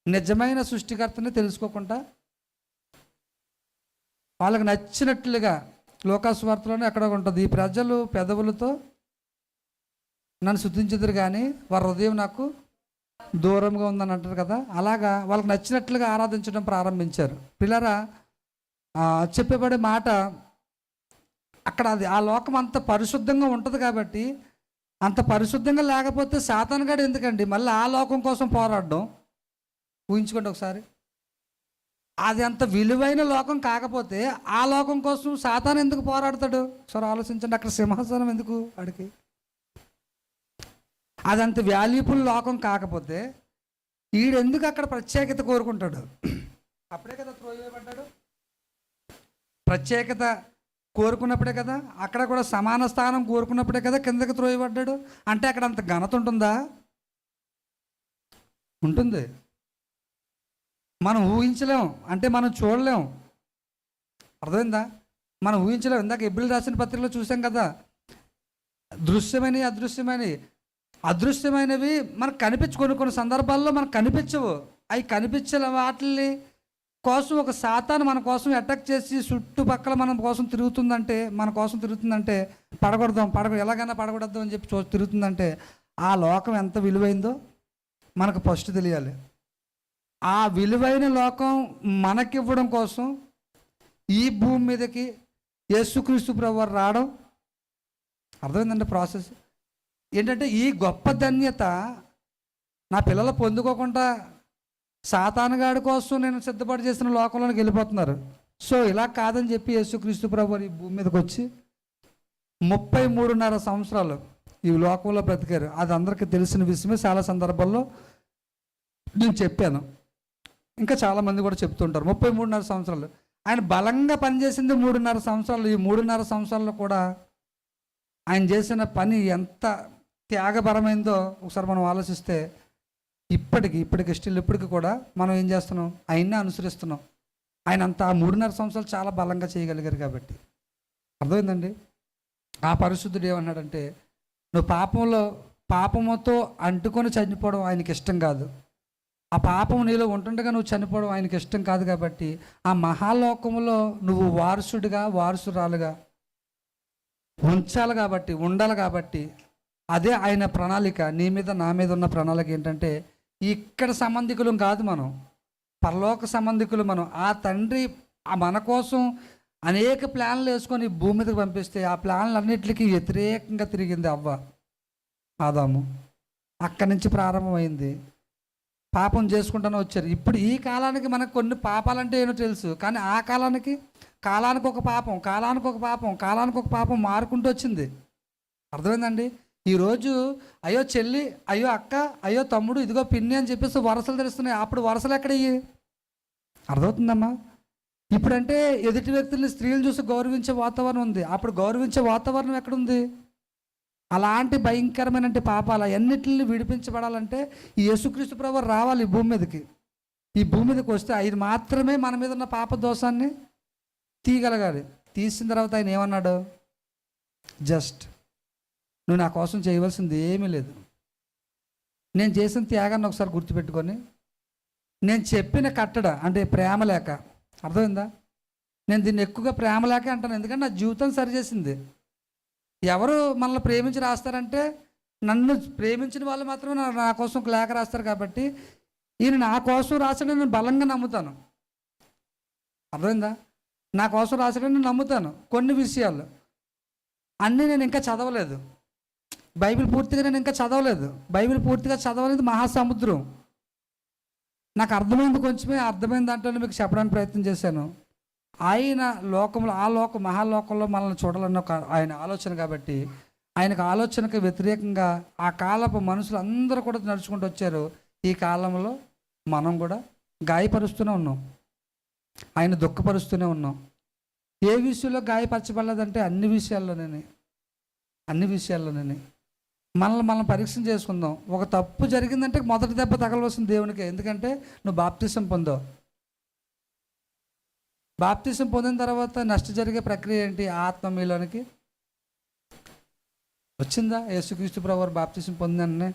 నిజమైన సృష్టికర్తని తెలుసుకోకుండా వాళ్ళకి నచ్చినట్లుగా లోకాసు వార్తలోనే ఎక్కడ ఉంటుంది, ఈ ప్రజలు పెదవులతో నన్ను స్తుతించుదురు కానీ వారి హృదయం నాకు దూరంగా ఉందని అంటారు కదా. అలాగా వాళ్ళకి నచ్చినట్లుగా ఆరాధించడం ప్రారంభించారు. పిల్లరా, చెప్పబడే మాట అక్కడ అది ఆ లోకం అంత పరిశుద్ధంగా ఉంటుంది కాబట్టి, అంత పరిశుద్ధంగా లేకపోతే సాతానుగాడు ఎందుకండి మళ్ళీ ఆ లోకం కోసం పోరాడడం? ఊహించుకోండి ఒకసారి. అది అంత విలువైన లోకం కాకపోతే ఆ లోకం కోసం సాతాను ఎందుకు పోరాడతాడు? ఒకసారి ఆలోచించండి. అక్కడ సింహాసనం ఎందుకు వాడికి? అదంత వాల్యుబుల్ లోకం కాకపోతే ఈడెందుకు అక్కడ ప్రత్యేకత కోరుకుంటాడు? అప్పుడే కదా త్రోయబడ్డాడు. ప్రత్యేకత కోరుకున్నప్పుడే కదా, అక్కడ కూడా సమాన స్థానం కోరుకున్నప్పుడే కదా కిందకి త్రోయబడ్డాడు. అంటే అక్కడ అంత ఘనత ఉంటుందా? ఉంటుంది. మనం ఊహించలేం, అంటే మనం చూడలేం. అర్థమైందా? మనం ఊహించలేం. ఇందాక ఎబ్రిల్ రాసిన పత్రికలో చూసాం కదా, దృశ్యమైనవి అదృశ్యమైనవి మనకు కొన్ని సందర్భాల్లో మనకు కనిపించవు. అవి కనిపించే వాటిని కోసం ఒక సాతాను మన కోసం అటాక్ చేసి చుట్టుపక్కల మన కోసం తిరుగుతుందంటే ఎలాగైనా పడగొడద్దాం అని చెప్పి తిరుగుతుందంటే ఆ లోకం ఎంత విలువైందో మనకు ఫస్ట్ తెలియాలి. ఆ విలువైన లోకం మనకివ్వడం కోసం ఈ భూమి మీదకి యేసుక్రీస్తు ప్రభువారు రావడం. అర్థమైందంటే ప్రాసెస్ ఏంటంటే, ఈ గొప్ప ధన్యత నా పిల్లలు పొందుకోకుండా సాతానుగాడి కోసం నేను సిద్ధపాటు చేసిన లోకంలోకి వెళ్ళిపోతున్నారు. సో ఇలా కాదని చెప్పి యేసుక్రీస్తు ప్రభువారు ఈ భూమి మీదకి వచ్చి 33.5 సంవత్సరాలు ఈ లోకంలో బ్రతికారు. అది అందరికీ తెలిసిన విషయమే. చాలా సందర్భాల్లో నేను చెప్పాను, ఇంకా చాలామంది కూడా చెప్తుంటారు. 33.5 సంవత్సరాలు ఆయన బలంగా పనిచేసింది 3.5 సంవత్సరాలు. ఈ 3.5 సంవత్సరాల్లో కూడా ఆయన చేసిన పని ఎంత త్యాగపరమైందో ఒకసారి మనం ఆలోచిస్తే ఇప్పటికి స్టిల్ ఇప్పటికి కూడా మనం ఏం చేస్తున్నాం? ఆయన్నే అనుసరిస్తున్నాం. ఆయన అంత ఆ 3.5 సంవత్సరాలు చాలా బలంగా చేయగలిగారు కాబట్టి. అర్థమైందండి? ఆ పరిశుద్ధుడు ఏమన్నాడంటే, నువ్వు పాపముతో అంటుకొని చనిపోవడం ఆయనకి ఇష్టం కాదు. ఆ పాపం నీలో ఉంటుండగా నువ్వు చనిపోవడం ఆయనకి ఇష్టం కాదు. కాబట్టి ఆ మహాలోకములో నువ్వు వారసురాలుగా ఉండాలి కాబట్టి అదే ఆయన ప్రణాళిక. నీ మీద నా మీద ఉన్న ప్రణాళిక ఏంటంటే, ఇక్కడ సంబంధికులం కాదు మనం, పరలోక సంబంధికులు మనం. ఆ తండ్రి మన కోసం అనేక ప్లాన్లు వేసుకొని భూమి మీదకి పంపిస్తే ఆ ప్లాన్లన్నిటికీ వ్యతిరేకంగా తిరిగింది ఆదాము. అక్కడి నుంచి ప్రారంభమైంది. పాపం చేసుకుంటూనే వచ్చారు. ఇప్పుడు ఈ కాలానికి మనకు కొన్ని పాపాలంటే ఏమో తెలుసు, కానీ ఆ కాలానికి ఒక పాపం మారుకుంటూ వచ్చింది. అర్థమైందండి? ఈరోజు అయ్యో చెల్లి, అయ్యో అక్క, అయ్యో తమ్ముడు, ఇదిగో పిన్ని అని చెప్పేసి వరసలు తెలుస్తున్నాయి. అప్పుడు వరసలు ఎక్కడయ్యి? అర్థమవుతుందమ్మా? ఇప్పుడంటే ఎదుటి వ్యక్తుల్ని, స్త్రీలు చూసి గౌరవించే వాతావరణం ఉంది. అప్పుడు గౌరవించే వాతావరణం ఎక్కడుంది? అలాంటి భయంకరమైన పాపాలు అన్నిటిని విడిపించబడాలంటే ఈ యేసుక్రీస్తు ప్రభువు రావాలి ఈ భూమి మీదకి. ఈ భూమి మీదకి వస్తే ఆయన మాత్రమే మన మీద ఉన్న పాప దోషాన్ని తీయగలగాలి. తీసిన తర్వాత ఆయన ఏమన్నాడు? జస్ట్ నువ్వు నా కోసం చేయవలసింది ఏమీ లేదు. నేను చేసిన త్యాగాన్ని ఒకసారి గుర్తుపెట్టుకొని, నేను చెప్పిన కట్టడ అంటే ప్రేమ లేక. అర్థమైందా? నేను దీన్ని ఎక్కువగా ప్రేమ లేక అంటాను, ఎందుకంటే నా జీవితం సరిచేసింది. ఎవరు మనల్ని ప్రేమించి రాస్తారంటే నన్ను ప్రేమించిన వాళ్ళు మాత్రమే నా కోసం లేఖ రాస్తారు. కాబట్టి ఈయన నా కోసం రాసాడని నేను బలంగా నమ్ముతాను. అర్థమైందా? నా కోసం రాసాడని నేను నమ్ముతాను. కొన్ని విషయాలు అన్నీ నేను ఇంకా చదవలేదు. బైబిల్ పూర్తిగా నేను ఇంకా చదవలేదు. బైబిల్ పూర్తిగా చదవలేదు మహాసముద్రం. నాకు అర్థమైంది, కొంచెమే అర్థమైంది దాంట్లో మీకు చెప్పడానికి ప్రయత్నం చేశాను. ఆయన లోకంలో, మహాలోకంలో మనల్ని చూడాలన్న ఒక ఆయన ఆలోచన. కాబట్టి ఆయనకు ఆలోచనకు వ్యతిరేకంగా ఆ కాలపు మనుషులు అందరూ కూడా నడుచుకుంటూ వచ్చారు. ఈ కాలంలో మనం కూడా గాయపరుస్తూనే ఉన్నాం, ఆయన దుఃఖపరుస్తూనే ఉన్నాం. ఏ విషయంలో గాయపరచబడలేదంటే అన్ని విషయాల్లోనే మనల్ని మనం పరీక్ష చేసుకుందాం. ఒక తప్పు జరిగిందంటే మొదటి దెబ్బ తగలవలసింది దేవునికి. ఎందుకంటే నువ్వు బాప్తిసం పొందావు. బాప్తిసం పొందిన తర్వాత నష్ట జరిగే ప్రక్రియ ఏంటి? ఆత్మ మీలోనికి వచ్చిందా? యేసుక్రీస్తు ప్రభువారు బాప్తిసం పొందిననే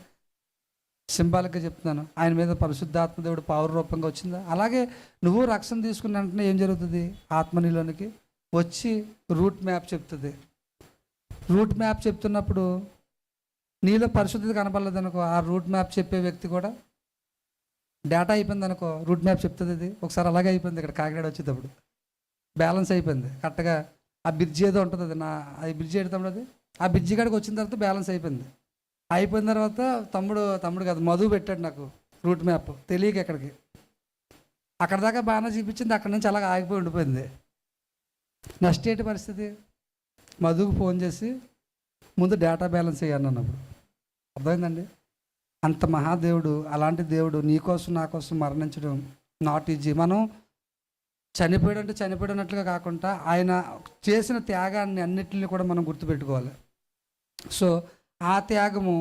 సింబాలిక్గా చెప్తున్నాను. ఆయన మీద పరిశుద్ధాత్మ దేవుడు పవర్ రూపంగా వచ్చిందా? అలాగే నువ్వు రక్షణ తీసుకున్న వెంటనే ఏం జరుగుతుంది? ఆత్మ నీలోనికి వచ్చి రూట్ మ్యాప్ చెప్తుంది. రూట్ మ్యాప్ చెప్తున్నప్పుడు నీలో పరిశుద్ధత కనపడలేదు అనుకో, ఆ రూట్ మ్యాప్ చెప్పే వ్యక్తి కూడా డేటా అయిపోయింది అనుకో, రూట్ మ్యాప్ చెప్తుంది. ఇది ఒకసారి అలాగే అయిపోయింది. ఇక్కడ కాకినాడ వచ్చేటప్పుడు బ్యాలెన్స్ అయిపోయింది కరెక్ట్గా. ఆ బ్రిడ్జి ఏదో ఉంటుంది, అది బ్రిడ్జి ఎడతాడు, అది ఆ బ్రిడ్జి కాడికి వచ్చిన తర్వాత బ్యాలెన్స్ అయిపోయింది. అయిపోయిన తర్వాత తమ్ముడు కాదు, మధు పెట్టాడు నాకు రూట్ మ్యాప్ తెలియక ఎక్కడికి. అక్కడ దాకా బాగానే చూపించింది, అక్కడి నుంచి అలాగ ఆగిపోయి ఉండిపోయింది. నెక్స్ట్ ఏంటి పరిస్థితి? మధుకు ఫోన్ చేసి ముందు డేటా బ్యాలెన్స్ అయ్యాను అన్నప్పుడు అర్థమైందండి. అంత మహాదేవుడు, అలాంటి దేవుడు నీకోసం నా కోసం మరణించడం నాట్ ఈజీ. మనం చనిపోయినట్లుగా కాకుండా ఆయన చేసిన త్యాగాన్ని అన్నిటిని కూడా మనం గుర్తుపెట్టుకోవాలి. సో ఆ త్యాగము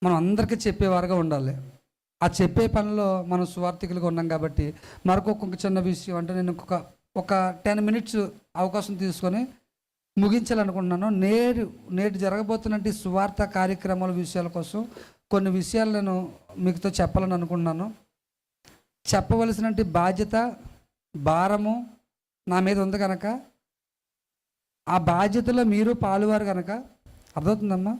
మనం అందరికీ చెప్పేవారుగా ఉండాలి. ఆ చెప్పే పనిలో మనం సువార్థికులుగా ఉన్నాం కాబట్టి మరొక చిన్న విషయం అంటే నేను ఒక 10 minutes అవకాశం తీసుకొని ముగించాలనుకుంటున్నాను. నేటి జరగబోతున్నటువంటి సువార్త కార్యక్రమాల విషయాల కోసం కొన్ని విషయాలు నేను మీతో చెప్పాలని అనుకుంటున్నాను. చెప్పవలసినటువంటి బాధ్యత, భారము నా మీద ఉంది కనుక ఆ బాధ్యతలో మీరు పాలువారు కనుక, అర్థమవుతుందమ్మా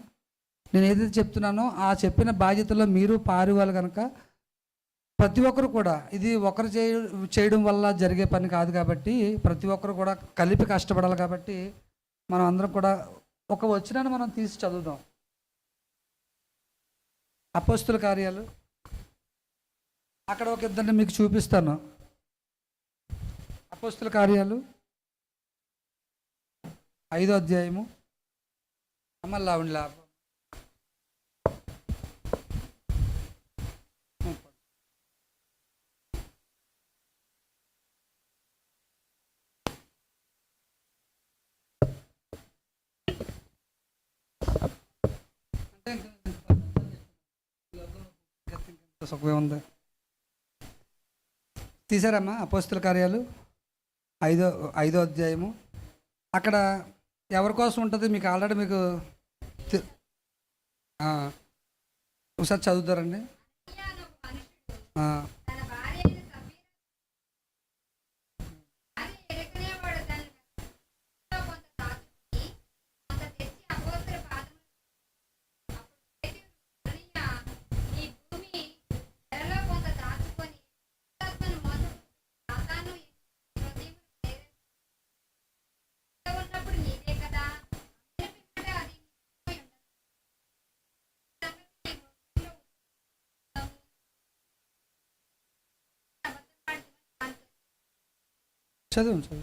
నేను ఏదైతే చెప్తున్నానో ఆ చెప్పిన బాధ్యతలో మీరు పారువారు కనుక ప్రతి ఒక్కరు కూడా, ఇది ఒకరు చేయడం వల్ల జరిగే పని కాదు కాబట్టి ప్రతి ఒక్కరు కూడా కలిపి కష్టపడాలి. కాబట్టి మనం అందరం కూడా ఒక వచనాన్ని మనం తీసి చదువుదాం. అపోస్తుల కార్యాలు, అక్కడ ఒక ఇద్దరిని మీకు చూపిస్తాను. అపోస్తుల కార్యాలు 5వ అధ్యాయము. అమ్మల్లా ఉండిలా సుఖమే ఉంది. తీసారమ్మా అపోస్తుల కార్యాలు 5వ అధ్యాయము. అక్కడ ఎవరి కోసం ఉంటుంది మీకు ఆల్రెడీ మీకు ఒకసారి చదువుతారండి. చదువు.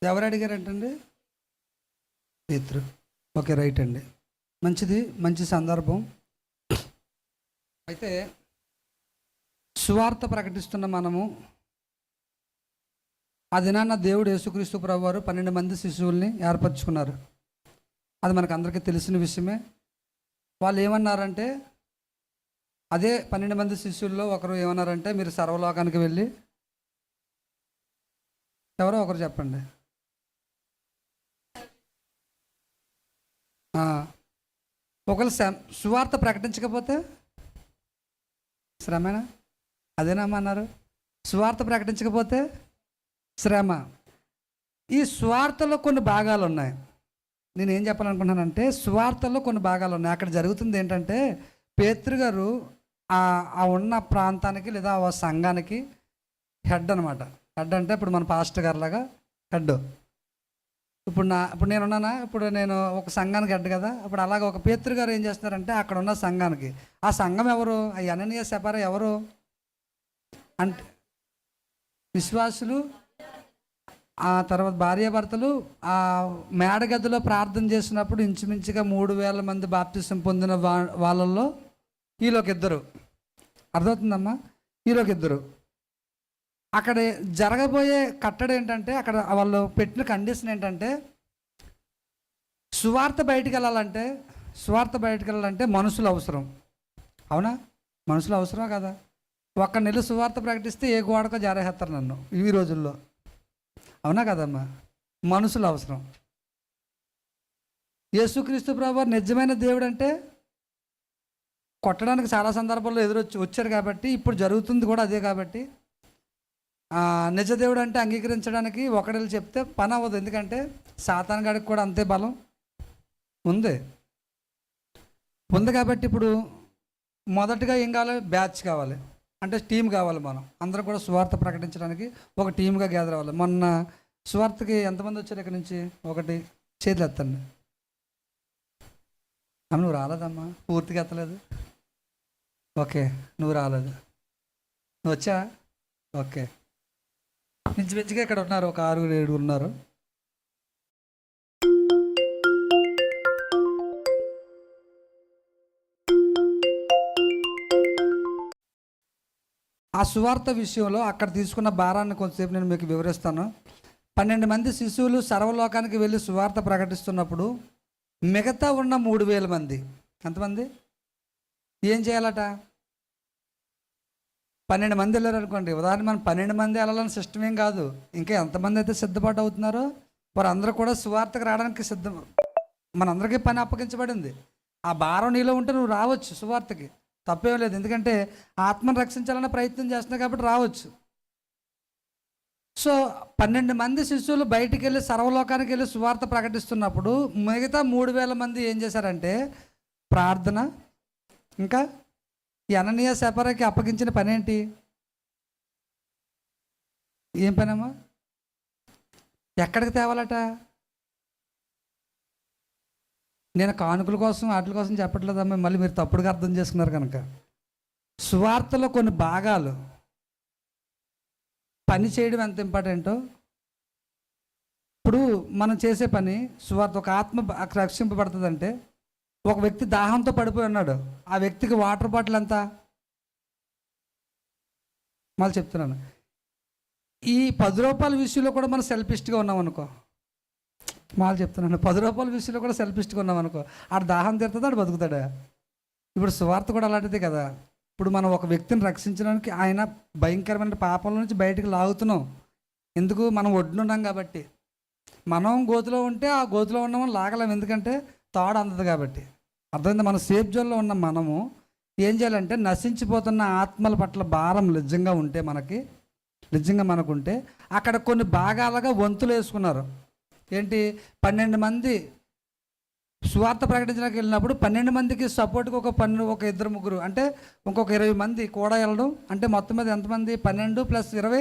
ఎవరు అడిగారంటండి? పేతురు. ఓకే, రైట్ అండి, మంచిది, మంచి సందర్భం. అయితే సువార్త ప్రకటిస్తున్న మనము ఆ దినాన్న దేవుడు యేసుక్రీస్తు ప్రభువారు 12 మంది శిశువుల్ని ఏర్పరచుకున్నారు. అది మనకు అందరికీ తెలిసిన విషయమే. వాళ్ళు ఏమన్నారంటే, అదే 12 మంది శిశువుల్లో ఒకరు ఏమన్నారంటే, మీరు సర్వలోకానికి వెళ్ళి, ఎవరో ఒకరు చెప్పండి, ఒకరు సువార్త ప్రకటించకపోతే శ్రమేనా? అదేనామన్నారు. సువార్త ప్రకటించకపోతే శ్రమ. ఈ సువార్తలో కొన్ని భాగాలు ఉన్నాయి. నేను ఏం చెప్పాలనుకుంటున్నానంటే, సువార్తలో కొన్ని భాగాలు ఉన్నాయి. అక్కడ జరుగుతుంది ఏంటంటే, పేతురు గారు ఆ ఉన్న ప్రాంతానికి లేదా ఆ సంఘానికి హెడ్ అనమాట. హెడ్ అంటే ఇప్పుడు మన పాస్టర్ గారు లాగా హెడ్. ఇప్పుడు నేనున్నానా, ఇప్పుడు నేను ఒక సంఘానికి హెడ్ కదా. ఇప్పుడు అలాగే ఒక పేతురు గారు ఏం చేస్తున్నారంటే, అక్కడ ఉన్న సంఘానికి, ఆ సంఘం ఎవరు? ఆ అననీయ సపరా ఎవరు అంటే విశ్వాసులు, ఆ తర్వాత భార్యాభర్తలు ఆ మేడగదిలో ప్రార్థన చేసినప్పుడు ఇంచుమించుగా 3,000 మంది బాప్తిసం పొందిన వాళ్ళల్లో వీళ్ళొక ఇద్దరు. అర్థమవుతుందమ్మా? వీళ్ళొక ఇద్దరు. అక్కడ జరగబోయే కట్టడి ఏంటంటే, అక్కడ వాళ్ళు పెట్టిన కండిషన్ ఏంటంటే, సువార్త బయటికి వెళ్ళాలంటే మనుషులు అవసరం. అవునా? మనుషులు అవసరం కదా. ఒక్క నెల సువార్త ప్రకటిస్తే ఏ గోడకో జారేస్తారు నన్ను ఈ రోజుల్లో. అవునా కదమ్మా? మనుషులు అవసరం. యేసుక్రీస్తు ప్రభువు నిజమైన దేవుడు అంటే కొట్టడానికి చాలా సందర్భాల్లో వచ్చారు కాబట్టి, ఇప్పుడు జరుగుతుంది కూడా అదే కాబట్టి, నిజ దేవుడు అంటే అంగీకరించడానికి ఒకడేళ్ళు చెప్తే పని అవ్వదు. ఎందుకంటే సాతాను గాడికి కూడా అంతే బలం ఉంది కాబట్టి ఇప్పుడు మొదటగా ఏం కావాలి? బ్యాచ్ కావాలి, అంటే టీం కావాలి. మనం అందరం కూడా సువార్త ప్రకటించడానికి ఒక టీమ్గా గ్యాదర్ అవ్వాలి. మొన్న సువార్తకి ఎంతమంది వచ్చారు ఇక్కడ నుంచి? ఒకటి చేతులు ఎత్తండి. నువ్వు రాలేదమ్మా, పూర్తిగా ఎత్తలేదు. ఓకే, నువ్వు రాలేదు. నువ్వు వచ్చా? ఓకే, ఇంచుమించుగా ఇక్కడ ఉన్నారు ఒక 6-7 ఉన్నారు. ఆ సువార్త విషయంలో అక్కడ తీసుకున్న భారాన్ని కొంతసేపు నేను మీకు వివరిస్తాను. 12 మంది శిశువులు సర్వలోకానికి వెళ్ళి సువార్త ప్రకటిస్తున్నప్పుడు మిగతా ఉన్న 3,000 మంది, ఎంతమంది ఏం చేయాలట? 12 మంది వెళ్ళారు అనుకోండి. ఉదాహరణ మనం 12 మంది వెళ్ళాలని సిస్టమ్ ఏం కాదు. ఇంకా ఎంతమంది అయితే సిద్ధపాటు అవుతున్నారో వారు అందరూ కూడా సువార్తకు రావడానికి సిద్ధం. మనందరికీ పని అప్పగించబడింది. ఆ భారం నీలో ఉంటే నువ్వు రావచ్చు సువార్తకి, తప్పేం లేదు. ఎందుకంటే ఆత్మను రక్షించాలనే ప్రయత్నం చేస్తున్నావు కాబట్టి రావచ్చు. సో 12 మంది శిశువులు బయటికి వెళ్ళి సర్వలోకానికి వెళ్ళి సువార్త ప్రకటిస్తున్నప్పుడు మిగతా 3,000 మంది ఏం చేశారంటే ప్రార్థన, ఇంకా ఈ అననీయ సెపరకి అప్పగించిన పని ఏంటి? ఏం పనమ్మా? ఎక్కడికి తేవాలట? నేను కానుకల కోసం వాటి కోసం చెప్పట్లేదమ్మా, మళ్ళీ మీరు తప్పుడుగా అర్థం చేసుకున్నారు కనుక. సువార్తలో కొన్ని భాగాలు పని చేయడం ఎంత ఇంపార్టెంటో, ఇప్పుడు మనం చేసే పని సువార్త, ఒక ఆత్మ రక్షింపబడుతుందంటే, ఒక వ్యక్తి దాహంతో పడిపోయి ఉన్నాడు, ఆ వ్యక్తికి వాటర్ బాటిల్ ఎంత? మళ్ళీ చెప్తున్నాను, ఈ 10 రూపాయల విషయంలో కూడా మనం సెల్ఫిష్గా ఉన్నాం అనుకో. మళ్ళీ చెప్తున్నాను, 10 రూపాయల విషయంలో కూడా సెల్ఫిష్గా ఉన్నాం అనుకో, ఆడు దాహం తీరుతుందా, ఆడు బతుకుతాడా? ఇప్పుడు సువార్త కూడా అలాంటిదే కదా. ఇప్పుడు మనం ఒక వ్యక్తిని రక్షించడానికి ఆయన భయంకరమైన పాపాల నుంచి బయటకు లాగుతున్నాం. ఎందుకు? మనం ఒడ్డునున్నాం కాబట్టి. మనం గోతులో ఉంటే ఆ గోతులో ఉన్నామని లాగలేం, ఎందుకంటే తాడు అందదు కాబట్టి. అర్థమైంది? మన సేఫ్ జోన్లో ఉన్న మనము ఏం చేయాలంటే, నశించిపోతున్న ఆత్మల పట్ల భారం నిజంగా మనకుంటే అక్కడ కొన్ని భాగాలుగా వంతులు వేసుకున్నారు. ఏంటి? 12 మంది సువార్త ప్రకటించడానికి వెళ్ళినప్పుడు 12 మందికి సపోర్ట్కి ఒక 2-3 అంటే ఇంకొక 20 మంది కూడా వెళ్ళడం. అంటే మొత్తం మీద ఎంతమంది? 12 + 20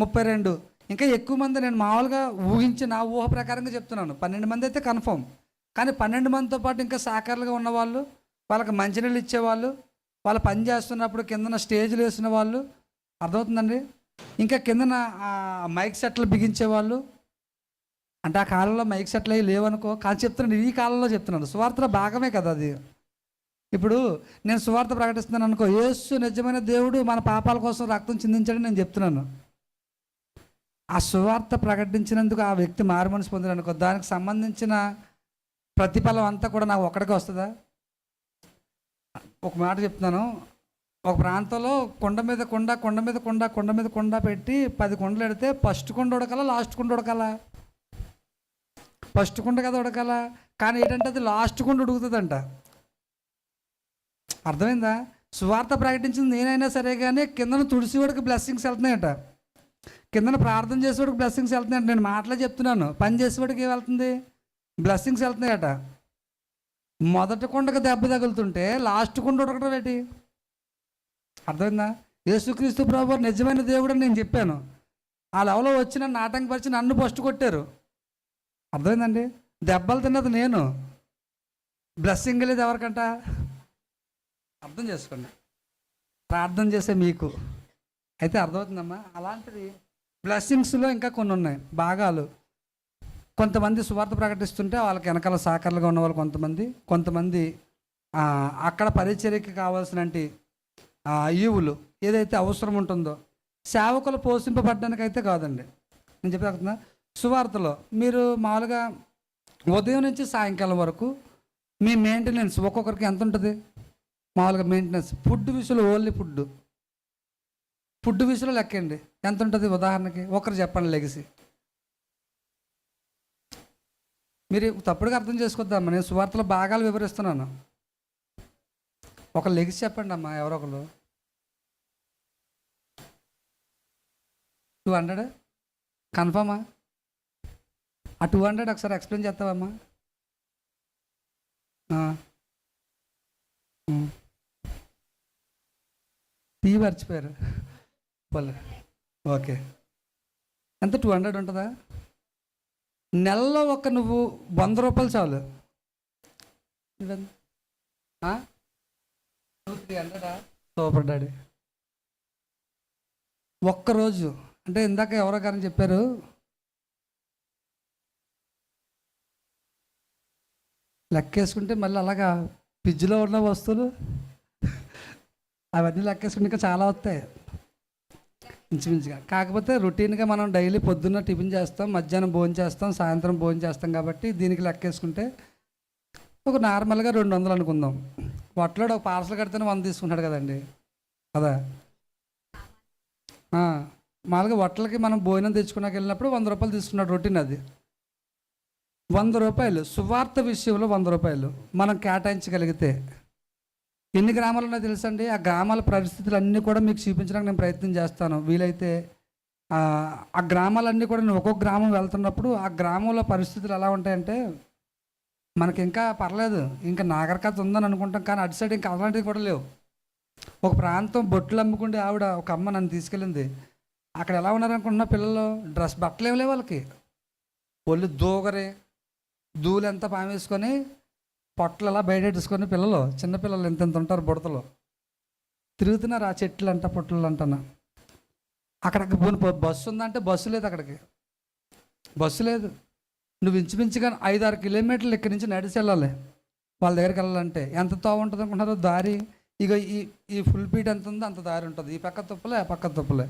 32. ఇంకా ఎక్కువ మంది. నేను మామూలుగా ఊహించి నా ఊహ ప్రకారంగా చెప్తున్నాను. 12 మంది అయితే కన్ఫర్మ్. కానీ 12 మందితో పాటు ఇంకా సాకారులుగా ఉన్నవాళ్ళు, వాళ్ళకి మంచినీళ్ళు ఇచ్చేవాళ్ళు, వాళ్ళు పని చేస్తున్నప్పుడు కిందన స్టేజ్లు వేసిన వాళ్ళు, అర్థమవుతుందండి? ఇంకా కిందన మైక్ సెట్లు బిగించేవాళ్ళు. అంటే ఆ కాలంలో మైక్ సెట్లు అవి లేవనుకో, కానీ చెప్తున్నాను, ఈ కాలంలో చెప్తున్నాను. సువార్తలో భాగమే కదా అది. ఇప్పుడు నేను సువార్త ప్రకటిస్తున్నాను అనుకో, యేసు నిజమైన దేవుడు, మన పాపాల కోసం రక్తం చిందించాడని నేను చెప్తున్నాను. ఆ సువార్త ప్రకటించినందుకు ఆ వ్యక్తి మారుమనసు పొందాడు అనుకో, దానికి సంబంధించిన ప్రతిఫలం అంతా కూడా నాకు ఒక్కడికే వస్తుందా? ఒక మాట చెప్తున్నాను, ఒక ప్రాంతంలో కొండ మీద కొండ పెట్టి 10 కొండలు పెడితే ఫస్ట్ కొండ ఉడకాలా, లాస్ట్ కొండ ఉడకాలా? ఫస్ట్ కొండ కదా ఉడకాలా. కానీ ఏంటంటే అది లాస్ట్ కొండ ఉడుకుతుందంట. అర్థమైందా? సువార్త ప్రకటించింది నేనైనా సరే, కానీ కిందన తుడిసివాడికి బ్లెస్సింగ్స్ వెళ్తున్నాయట, కిందన ప్రార్థన చేసేవాడికి బ్లెస్సింగ్స్ వెళ్తున్నాయట. నేను మాటలే చెప్తున్నాను, పని చేసేవాడికి ఏం వెళ్తుంది? బ్లెస్సింగ్స్ వెళ్తున్నాయట. మొదటి కొండకు దెబ్బ తగులుతుంటే లాస్ట్ కొండ ఉడకడం ఏంటి? అర్థమైందా? యేసుక్రీస్తు ప్రభువు నిజమైన దేవుడు అని నేను చెప్పాను. ఆ లెవెల్లో వచ్చి నన్ను ఆటంకపరిచి నన్ను ఫస్ట్ కొట్టారు. అర్థమైందండి? దెబ్బలు తిన్నది నేను, బ్లెస్సింగ్ లేదు ఎవరికంట. అర్థం చేసుకోండి, ప్రార్థన చేసే మీకు అయితే అర్థమవుతుందమ్మా. అలాంటిది బ్లెస్సింగ్స్లో ఇంకా కొన్ని ఉన్నాయి భాగాలు. కొంతమంది సువార్త ప్రకటిస్తుంటే వాళ్ళకి వెనకాల సాకర్లుగా ఉన్నవాళ్ళు కొంతమంది అక్కడ పరిచర్యకి కావాల్సిన ఈవులు ఏదైతే అవసరం ఉంటుందో, సేవకులు పోషింపబడ్డానికి అయితే కాదండి. నేను చెప్పేస్తున్నా, సువార్తలో మీరు మామూలుగా ఉదయం నుంచి సాయంకాలం వరకు మీ మెయింటెనెన్స్ ఒక్కొక్కరికి ఎంత ఉంటుంది? మామూలుగా మెయింటెనెన్స్ ఫుడ్ విషయంలో, ఓన్లీ ఫుడ్ విషయంలో లెక్కండి ఎంత ఉంటుంది? ఉదాహరణకి ఒకరు చెప్పండి లెగిసి. మీరు తప్పుడుగా అర్థం చేసుకోవద్దమ్మా, నేను సువార్తల భాగాలు వివరిస్తున్నాను. ఒక లెగిసి చెప్పండి అమ్మా, ఎవరో ఒకరు. 200 కన్ఫర్మా? ఆ 200 ఒకసారి ఎక్స్ప్లెయిన్ చేస్తావమ్మా? టీ మర్చిపోయారు వాళ్ళు. ఓకే, ఎంత 200 ఉంటుందా? నెలలో ఒక నువ్వు 100 రూపాయలు చాలు. 300 సూపర్ డాడీ. ఒక్కరోజు అంటే ఇందాక ఎవరో గారని చెప్పారు, లెక్కేసుకుంటే మళ్ళీ అలాగా ఫ్రిడ్జ్లో ఉన్న వస్తువులు అవన్నీ లెక్కేసుకుంటే ఇంకా చాలా వస్తాయి ఇంచుమించుగా. కాకపోతే రొటీన్గా మనం డైలీ పొద్దున్న టిఫిన్ చేస్తాం, మధ్యాహ్నం భోజనం చేస్తాం, సాయంత్రం భోజనం చేస్తాం కాబట్టి దీనికి లెక్కేసుకుంటే ఒక నార్మల్గా 200 అనుకుందాం. పొట్టలోడు ఒక పార్సల్ కడితేనే 100 తీసుకుంటాడు కదండి కదా. మామూలుగా హోటల్కి మనం భోజనం తెచ్చుకున్నాక వెళ్ళినప్పుడు 100 రూపాయలు తీసుకున్నాడు, రొటీన్ అది. 100 రూపాయలు సువార్త విషయంలో 100 రూపాయలు మనం కేటాయించగలిగితే ఎన్ని గ్రామాలు ఉన్నాయో తెలుసండి? ఆ గ్రామాల పరిస్థితులు అన్నీ కూడా మీకు చూపించడానికి నేను ప్రయత్నం చేస్తాను వీలైతే. ఆ గ్రామాలన్నీ కూడా నేను ఒక్కొక్క గ్రామం వెళ్తున్నప్పుడు ఆ గ్రామంలో పరిస్థితులు ఎలా ఉంటాయంటే, మనకి ఇంకా పర్లేదు, ఇంకా నాగరికత ఉందని అనుకుంటాం, కానీ అటు సైడ్ ఇంకా అలాంటివి కూడా లేవు. ఒక ప్రాంతం బొట్లు అమ్ముకుంటే ఆవిడ, ఒక అమ్మ నన్ను తీసుకెళ్ళింది. అక్కడ ఎలా ఉన్నారనుకుంటున్నా పిల్లలు? బట్టలు ఏమి లేవు వాళ్ళకి, ఒళ్ళు దూగరే, దూలంతా పామేసుకొని పొట్టలు అలా బయటెట్టుకొని పిల్లలు, చిన్నపిల్లలు ఎంత ఉంటారు బుడతలు తిరుగుతున్నారు ఆ చెట్లు అంట పొట్టలు అంటనా. అక్కడికి బస్సు ఉందంటే బస్సు లేదు, అక్కడికి బస్సు లేదు. నువ్వు ఇంచుమించుగా 5-6 కిలోమీటర్లు ఇక్కడి నుంచి నడిచి వెళ్ళాలి వాళ్ళ దగ్గరికి వెళ్ళాలంటే. ఎంత తోవ ఉంటుంది అనుకుంటున్నారు దారి? ఇక ఈ ఫుల్ పీట్ ఎంత ఉందో అంత దారి ఉంటుంది. ఈ పక్క తుప్పలే, ఆ పక్క తుప్పలే.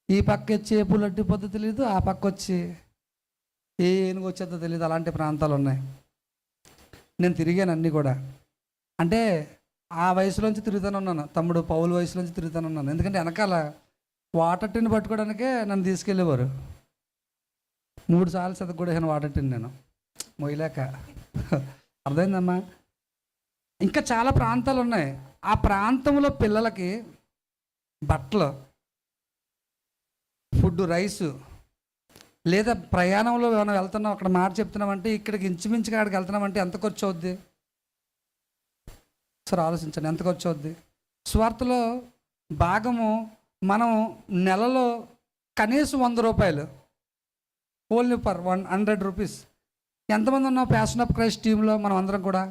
ఈ పక్క వచ్చి ఏ పుల్లట్టి పొద్దు తెలియదు, ఆ పక్క వచ్చి ఏ ఏనుగు వచ్చేదో తెలియదు. అలాంటి ప్రాంతాలు ఉన్నాయి. నేను తిరిగాను అన్నీ కూడా. అంటే ఆ వయసులోంచి తిరుగుతూనే ఉన్నాను, తమ్ముడు పౌలు వయసులోంచి తిరుగుతూనే ఉన్నాను. ఎందుకంటే వెనకాల వాటర్ టిన్ పట్టుకోవడానికే నన్ను తీసుకెళ్ళేవారు. 3 సార్లు చదవకూడదు వాటర్ టిన్ నేను మొయ్యలేక. అర్థమైందమ్మా? ఇంకా చాలా ప్రాంతాలు ఉన్నాయి. ఆ ప్రాంతంలో పిల్లలకి బట్టలు, ఫుడ్, రైసు, లేదా ప్రయాణంలో ఏమైనా వెళ్తున్నాం అక్కడ మాట చెప్తున్నామంటే ఇక్కడికి ఇంచుమించుగా అక్కడికి వెళ్తున్నామంటే ఎంత ఖర్చు అవుద్ది? సరే ఆలోచించండి, ఎంత ఖర్చు అవుద్ది? స్వార్థలో భాగము మనం నెలలో కనీసం 100 రూపాయలు, ఓన్లీ పర్ 100 రూపీస్. ఎంతమంది ఉన్నాం ప్యాషన్ ఆఫ్ క్రైస్ట్ టీంలో మనం అందరం కూడా?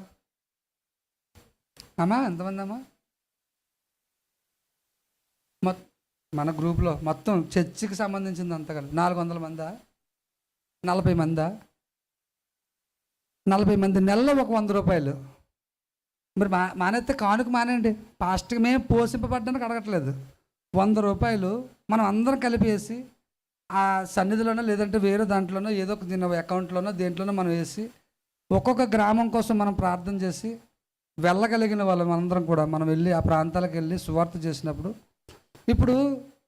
అమ్మా ఎంతమంది అమ్మా? మన గ్రూప్లో మొత్తం చర్చికి సంబంధించింది అంతా కలిపి 400 మందా? 40 మందా? 40 మంది. నెలలో ఒక 100 రూపాయలు. మరి మానేస్తే కానుక మానేయండి, పాస్ట్కి మేము పోషింపబడ్డానికి అడగట్లేదు. 100 రూపాయలు మనం అందరం కలిపేసి ఆ సన్నిధిలోనో లేదంటే వేరే దాంట్లోనో ఏదో ఒక చిన్న అకౌంట్లోనో దేంట్లోనో మనం వేసి ఒక్కొక్క గ్రామం కోసం మనం ప్రార్థన చేసి వెళ్ళగలిగిన వాళ్ళం అందరం కూడా మనం వెళ్ళి ఆ ప్రాంతాలకు వెళ్ళి సువార్త చేసినప్పుడు, ఇప్పుడు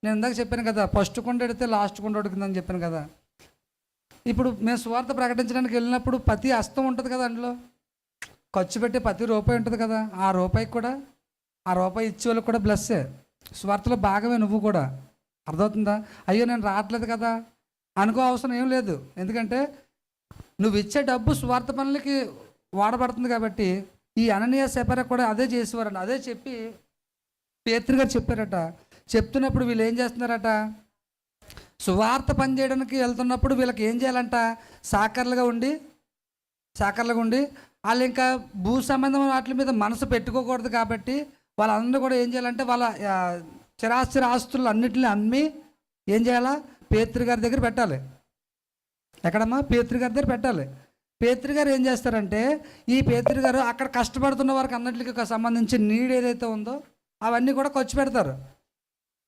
నేను ఇందాక చెప్పాను కదా, ఫస్ట్ కొండ ఎడితే లాస్ట్ కొండ ఉడికిందని చెప్పాను కదా. ఇప్పుడు మేము సువార్త ప్రకటించడానికి వెళ్ళినప్పుడు ప్రతి హస్తం ఉంటుంది కదా, అందులో ఖర్చు పెట్టే ప్రతి రూపాయి ఉంటుంది కదా. ఆ రూపాయికి కూడా, ఆ రూపాయి ఇచ్చే వాళ్ళకి కూడా బ్లెస్సే, సువార్తలో భాగమే నువ్వు కూడా. అర్థమవుతుందా? అయ్యో నేను రావట్లేదు కదా అనుకో అవసరం ఏం లేదు. ఎందుకంటే నువ్వు ఇచ్చే డబ్బు సువార్త పనులకి వాడబడుతుంది కాబట్టి. ఈ అననీయ సెపర కూడా అదే చేసేవారంట. అదే చెప్పి పేతురు గారు చెప్పారట. చెప్తున్నప్పుడు వీళ్ళు ఏం చేస్తున్నారట, సువార్త పని చేయడానికి వెళ్తున్నప్పుడు వీళ్ళకి ఏం చేయాలంట, సాకర్లుగా ఉండి వాళ్ళు ఇంకా భూ సంబంధం వాటి మీద మనసు పెట్టుకోకూడదు కాబట్టి వాళ్ళందరూ కూడా ఏం చేయాలంటే వాళ్ళ చిరాస్తి ఆస్తులు అన్నింటినీ అమ్మి ఏం చేయాలా, పేతురు గారి దగ్గర పెట్టాలి. ఎక్కడమ్మా? పేతురు గారి దగ్గర పెట్టాలి. పేతురు గారు ఏం చేస్తారంటే, ఈ పేతురు గారు అక్కడ కష్టపడుతున్న వారికి అన్నింటికి సంబంధించి నీడ్ ఏదైతే ఉందో అవన్నీ కూడా ఖర్చు పెడతారు.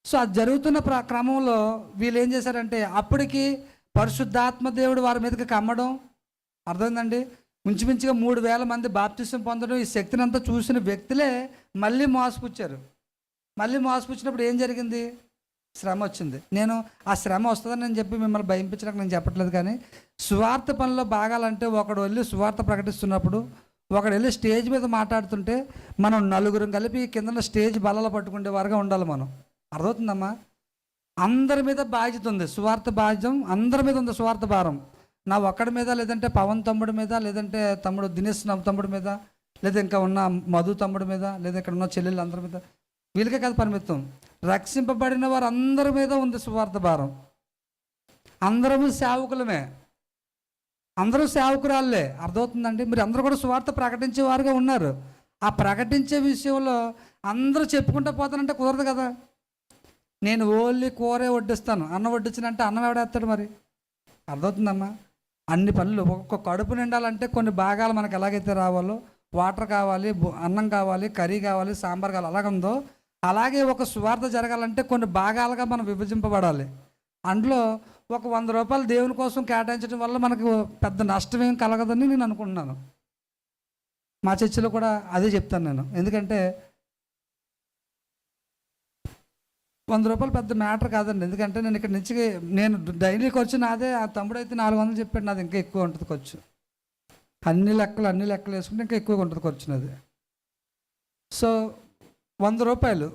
సో అది జరుగుతున్న క్రమంలో వీళ్ళు ఏం చేశారంటే అప్పటికి పరిశుద్ధాత్మ దేవుడు వారి మీదకి కమ్మడం, అర్థమైందండి, ఇంచుమించుగా 3,000 మంది బాప్తిసం పొందడం, ఈ శక్తిని అంతా చూసిన వ్యక్తులే మళ్ళీ మోసపుచ్చారు. మళ్ళీ మోసపుచ్చినప్పుడు ఏం జరిగింది? శ్రమ వచ్చింది. నేను ఆ శ్రమ వస్తుందని నేను చెప్పి మిమ్మల్ని భయించడానికి నేను చెప్పట్లేదు, కానీ సువార్త పనిలో బాగాలంటే ఒకడు వెళ్ళి సువార్త ప్రకటిస్తున్నప్పుడు, ఒకడు వెళ్ళి స్టేజ్ మీద మాట్లాడుతుంటే మనం నలుగురం కలిపి కింద స్టేజ్ బల్లలు పట్టుకునే వారుగా ఉండాలి మనం. అర్థమవుతుందమ్మా? అందరి మీద బాధ్యత ఉంది, సువార్త బాధ్యం అందరి మీద ఉంది. సువార్త భారం నా ఒక్కడి మీద, లేదంటే పవన్ తమ్ముడి మీద, లేదంటే తమ్ముడు దినేష్ తమ్ముడి మీద, లేదా ఇంకా ఉన్న మధు తమ్ముడి మీద, లేదా ఇక్కడ ఉన్న చెల్లెళ్ళు అందరి మీద, వీళ్ళకే కాదు పరిమితం, రక్షింపబడిన వారు అందరి మీద ఉంది సువార్త భారం. అందరము సేవకులమే, అందరూ సేవకురాళ్ళే. అర్థమవుతుందండి? మీరు అందరూ కూడా సువార్త ప్రకటించే వారుగా ఉన్నారు. ఆ ప్రకటించే విషయంలో అందరూ చెప్పుకుంటూ పోతానంటే కుదరదు కదా. నేను ఓన్లీ కూరే వడ్డిస్తాను, అన్నం వడ్డించినంటే అన్నం ఎవడేస్తాడు మరి? అర్థమవుతుందమ్మా? అన్ని పనులు ఒక్కొక్క కడుపు నిండాలంటే కొన్ని భాగాలు మనకు ఎలాగైతే రావాలో, వాటర్ కావాలి, అన్నం కావాలి, కర్రీ కావాలి, సాంబార్ కావాలి, అలాగుందో అలాగే ఒక సువార్త జరగాలంటే కొన్ని భాగాలుగా మనం విభజింపబడాలి. అందులో ఒక 100 రూపాయలు దేవుని కోసం కేటాయించడం వల్ల మనకు పెద్ద నష్టం ఏం కలగదని నేను అనుకుంటున్నాను. మా చర్చిలో కూడా అదే చెప్తాను నేను. ఎందుకంటే 100 రూపాయలు పెద్ద మ్యాటర్ కాదండి. ఎందుకంటే నేను ఇక్కడ నుంచి నేను డైలీ ఖర్చు నాదే, ఆ తమ్ముడు అయితే 400 చెప్పాడు, నాది ఇంకా ఎక్కువ ఉంటుంది ఖర్చు. అన్ని లెక్కలు వేసుకుంటే ఇంకా ఎక్కువగా ఉంటుంది ఖర్చు నాది. సో 100 రూపాయలు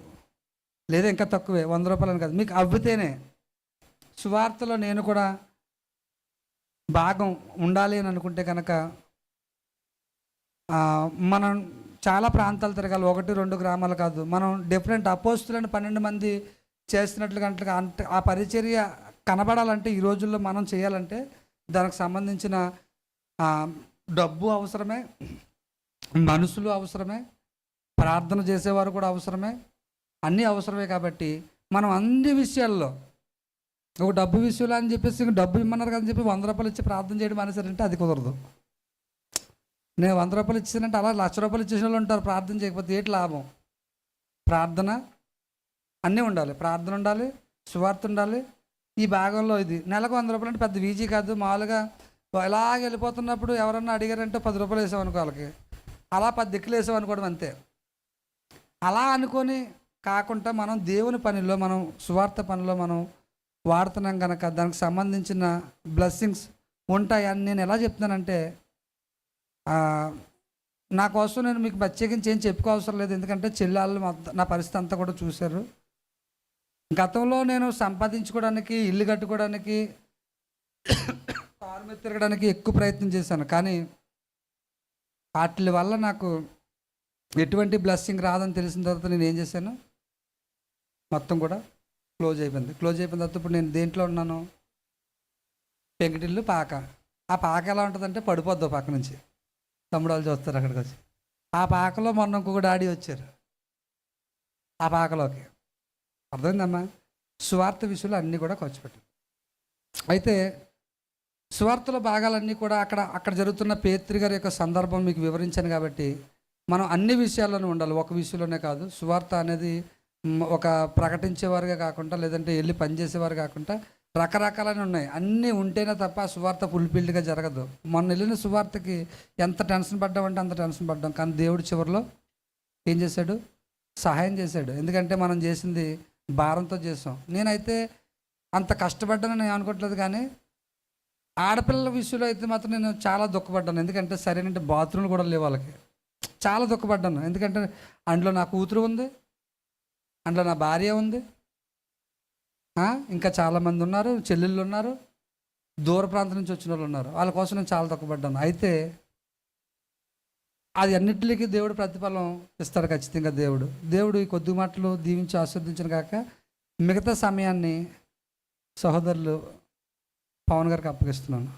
లేదా ఇంకా తక్కువే, 100 రూపాయలు అని కాదు, మీకు అవ్వితేనే సువార్తలో నేను కూడా భాగం ఉండాలి అని అనుకుంటే కనుక మనం చాలా ప్రాంతాలు తిరగాలి, 1-2 గ్రామాలు కాదు. మనం డిఫరెంట్ అపోస్తులను 12 మంది చేస్తున్నట్లుగా అంటే ఆ పరిచర్య కనబడాలంటే ఈ రోజుల్లో మనం చేయాలంటే దానికి సంబంధించిన డబ్బు అవసరమే, మనుషులు అవసరమే, ప్రార్థన చేసేవారు కూడా అవసరమే, అన్నీ అవసరమే. కాబట్టి మనం అన్ని విషయాల్లో ఒక డబ్బు విషయంలో అని చెప్పేసి డబ్బు ఇమ్మన్నారు కదని చెప్పి 100 రూపాయలు ఇచ్చి ప్రార్థన చేయడం అనేసారంటే అది కుదరదు. నేను 100 రూపాయలు ఇచ్చానంటే అలా 1,00,000 రూపాయలు ఇచ్చేసిన వాళ్ళు ఉంటారు ప్రార్థన చేయకపోతే. ఏంటి లాభం? ప్రార్థన అన్నీ ఉండాలి, ప్రార్థన ఉండాలి, సువార్త ఉండాలి. ఈ భాగంలో ఇది నెలకు 100 రూపాయలు అంటే పెద్ద వీజీ కాదు. మామూలుగా ఇలాగ వెళ్ళిపోతున్నప్పుడు ఎవరన్నా అడిగారంటే 10 రూపాయలు వేసామనుకో, వాళ్ళకి అలా 10 దిక్కులు వేసామనుకోవడం అంతే. అలా అనుకొని కాకుండా మనం దేవుని పనిలో, మనం సువార్త పనిలో మనం వాడుతున్నాం కనుక దానికి సంబంధించిన బ్లెస్సింగ్స్ ఉంటాయని నేను ఎలా చెప్తున్నానంటే, నా కోసం నేను మీకు ప్రత్యేకించి ఏం చెప్పుకోవసరం లేదు. ఎందుకంటే చెల్లెళ్ళు నా పరిస్థితి అంతా కూడా చూశారు. గతంలో నేను సంపాదించుకోవడానికి, ఇల్లు కట్టుకోవడానికి, కారు మీద తిరగడానికి ఎక్కువ ప్రయత్నం చేశాను. కానీ వాటి వల్ల నాకు ఎటువంటి బ్లెస్సింగ్ రాదని తెలిసిన తర్వాత నేను ఏం చేశాను, మొత్తం కూడా క్లోజ్ అయిపోయింది. క్లోజ్ అయిపోయిన తర్వాత ఇప్పుడు నేను దేంట్లో ఉన్నాను? పెంకిటిల్లు పాక. ఆ పాక ఎలా ఉంటుందంటే పడిపోద్ది పక్క నుంచి, తమ్ముడు వాళ్ళు చూస్తారు అక్కడికి వచ్చి. ఆ పాకలో మొన్న ఇంకొక డాడీ వచ్చారు ఆ పాకలోకి. అర్థమైందమ్మా? సువార్త విషయంలో అన్నీ కూడా ఖర్చు పెట్టారు. అయితే సువార్తలో భాగాలన్నీ కూడా అక్కడ జరుగుతున్న పేత్రి గారి యొక్క సందర్భం మీకు వివరించాను. కాబట్టి మనం అన్ని విషయాల్లోనూ ఉండాలి, ఒక విషయంలోనే కాదు. సువార్త అనేది ఒక ప్రకటించేవారుగా కాకుండా, లేదంటే వెళ్ళి పనిచేసేవారు కాకుండా రకరకాలనే ఉన్నాయి. అన్నీ ఉంటేనే తప్ప సువార్త ఫుల్ఫిల్డ్గా జరగదు. మొన్న వెళ్ళిన సువార్తకి ఎంత టెన్షన్ పడ్డామంటే అంత టెన్షన్ పడ్డాం. కానీ దేవుడు చివరిలో ఏం చేశాడు? సహాయం చేశాడు. ఎందుకంటే మనం చేసింది భారంతో చేసాం. నేనైతే అంత కష్టపడ్డానని నేను అనుకోవట్లేదు, కానీ ఆడపిల్లల విషయంలో అయితే మాత్రం నేను చాలా దుఃఖపడ్డాను. ఎందుకంటే సరైన బాత్రూమ్లు కూడా లేవు వాళ్ళకి. చాలా దుఃఖపడ్డాను. ఎందుకంటే అందులో నా కూతురు ఉంది, అందులో నా భార్య ఉంది, ఇంకా చాలామంది ఉన్నారు, చెల్లెళ్ళు ఉన్నారు, దూర ప్రాంతం నుంచి వచ్చిన వాళ్ళు ఉన్నారు. వాళ్ళ కోసం నేను చాలా దుఃఖపడ్డాను. అయితే అది అన్నిటికీ దేవుడు ప్రతిఫలం ఇస్తాడు ఖచ్చితంగా. దేవుడు ఈ కొద్ది మాటలు దీవించి ఆస్వాదించిన కాక మిగతా సమయాన్ని సహోదరులు పవన్ గారికి అప్పగిస్తున్నాను.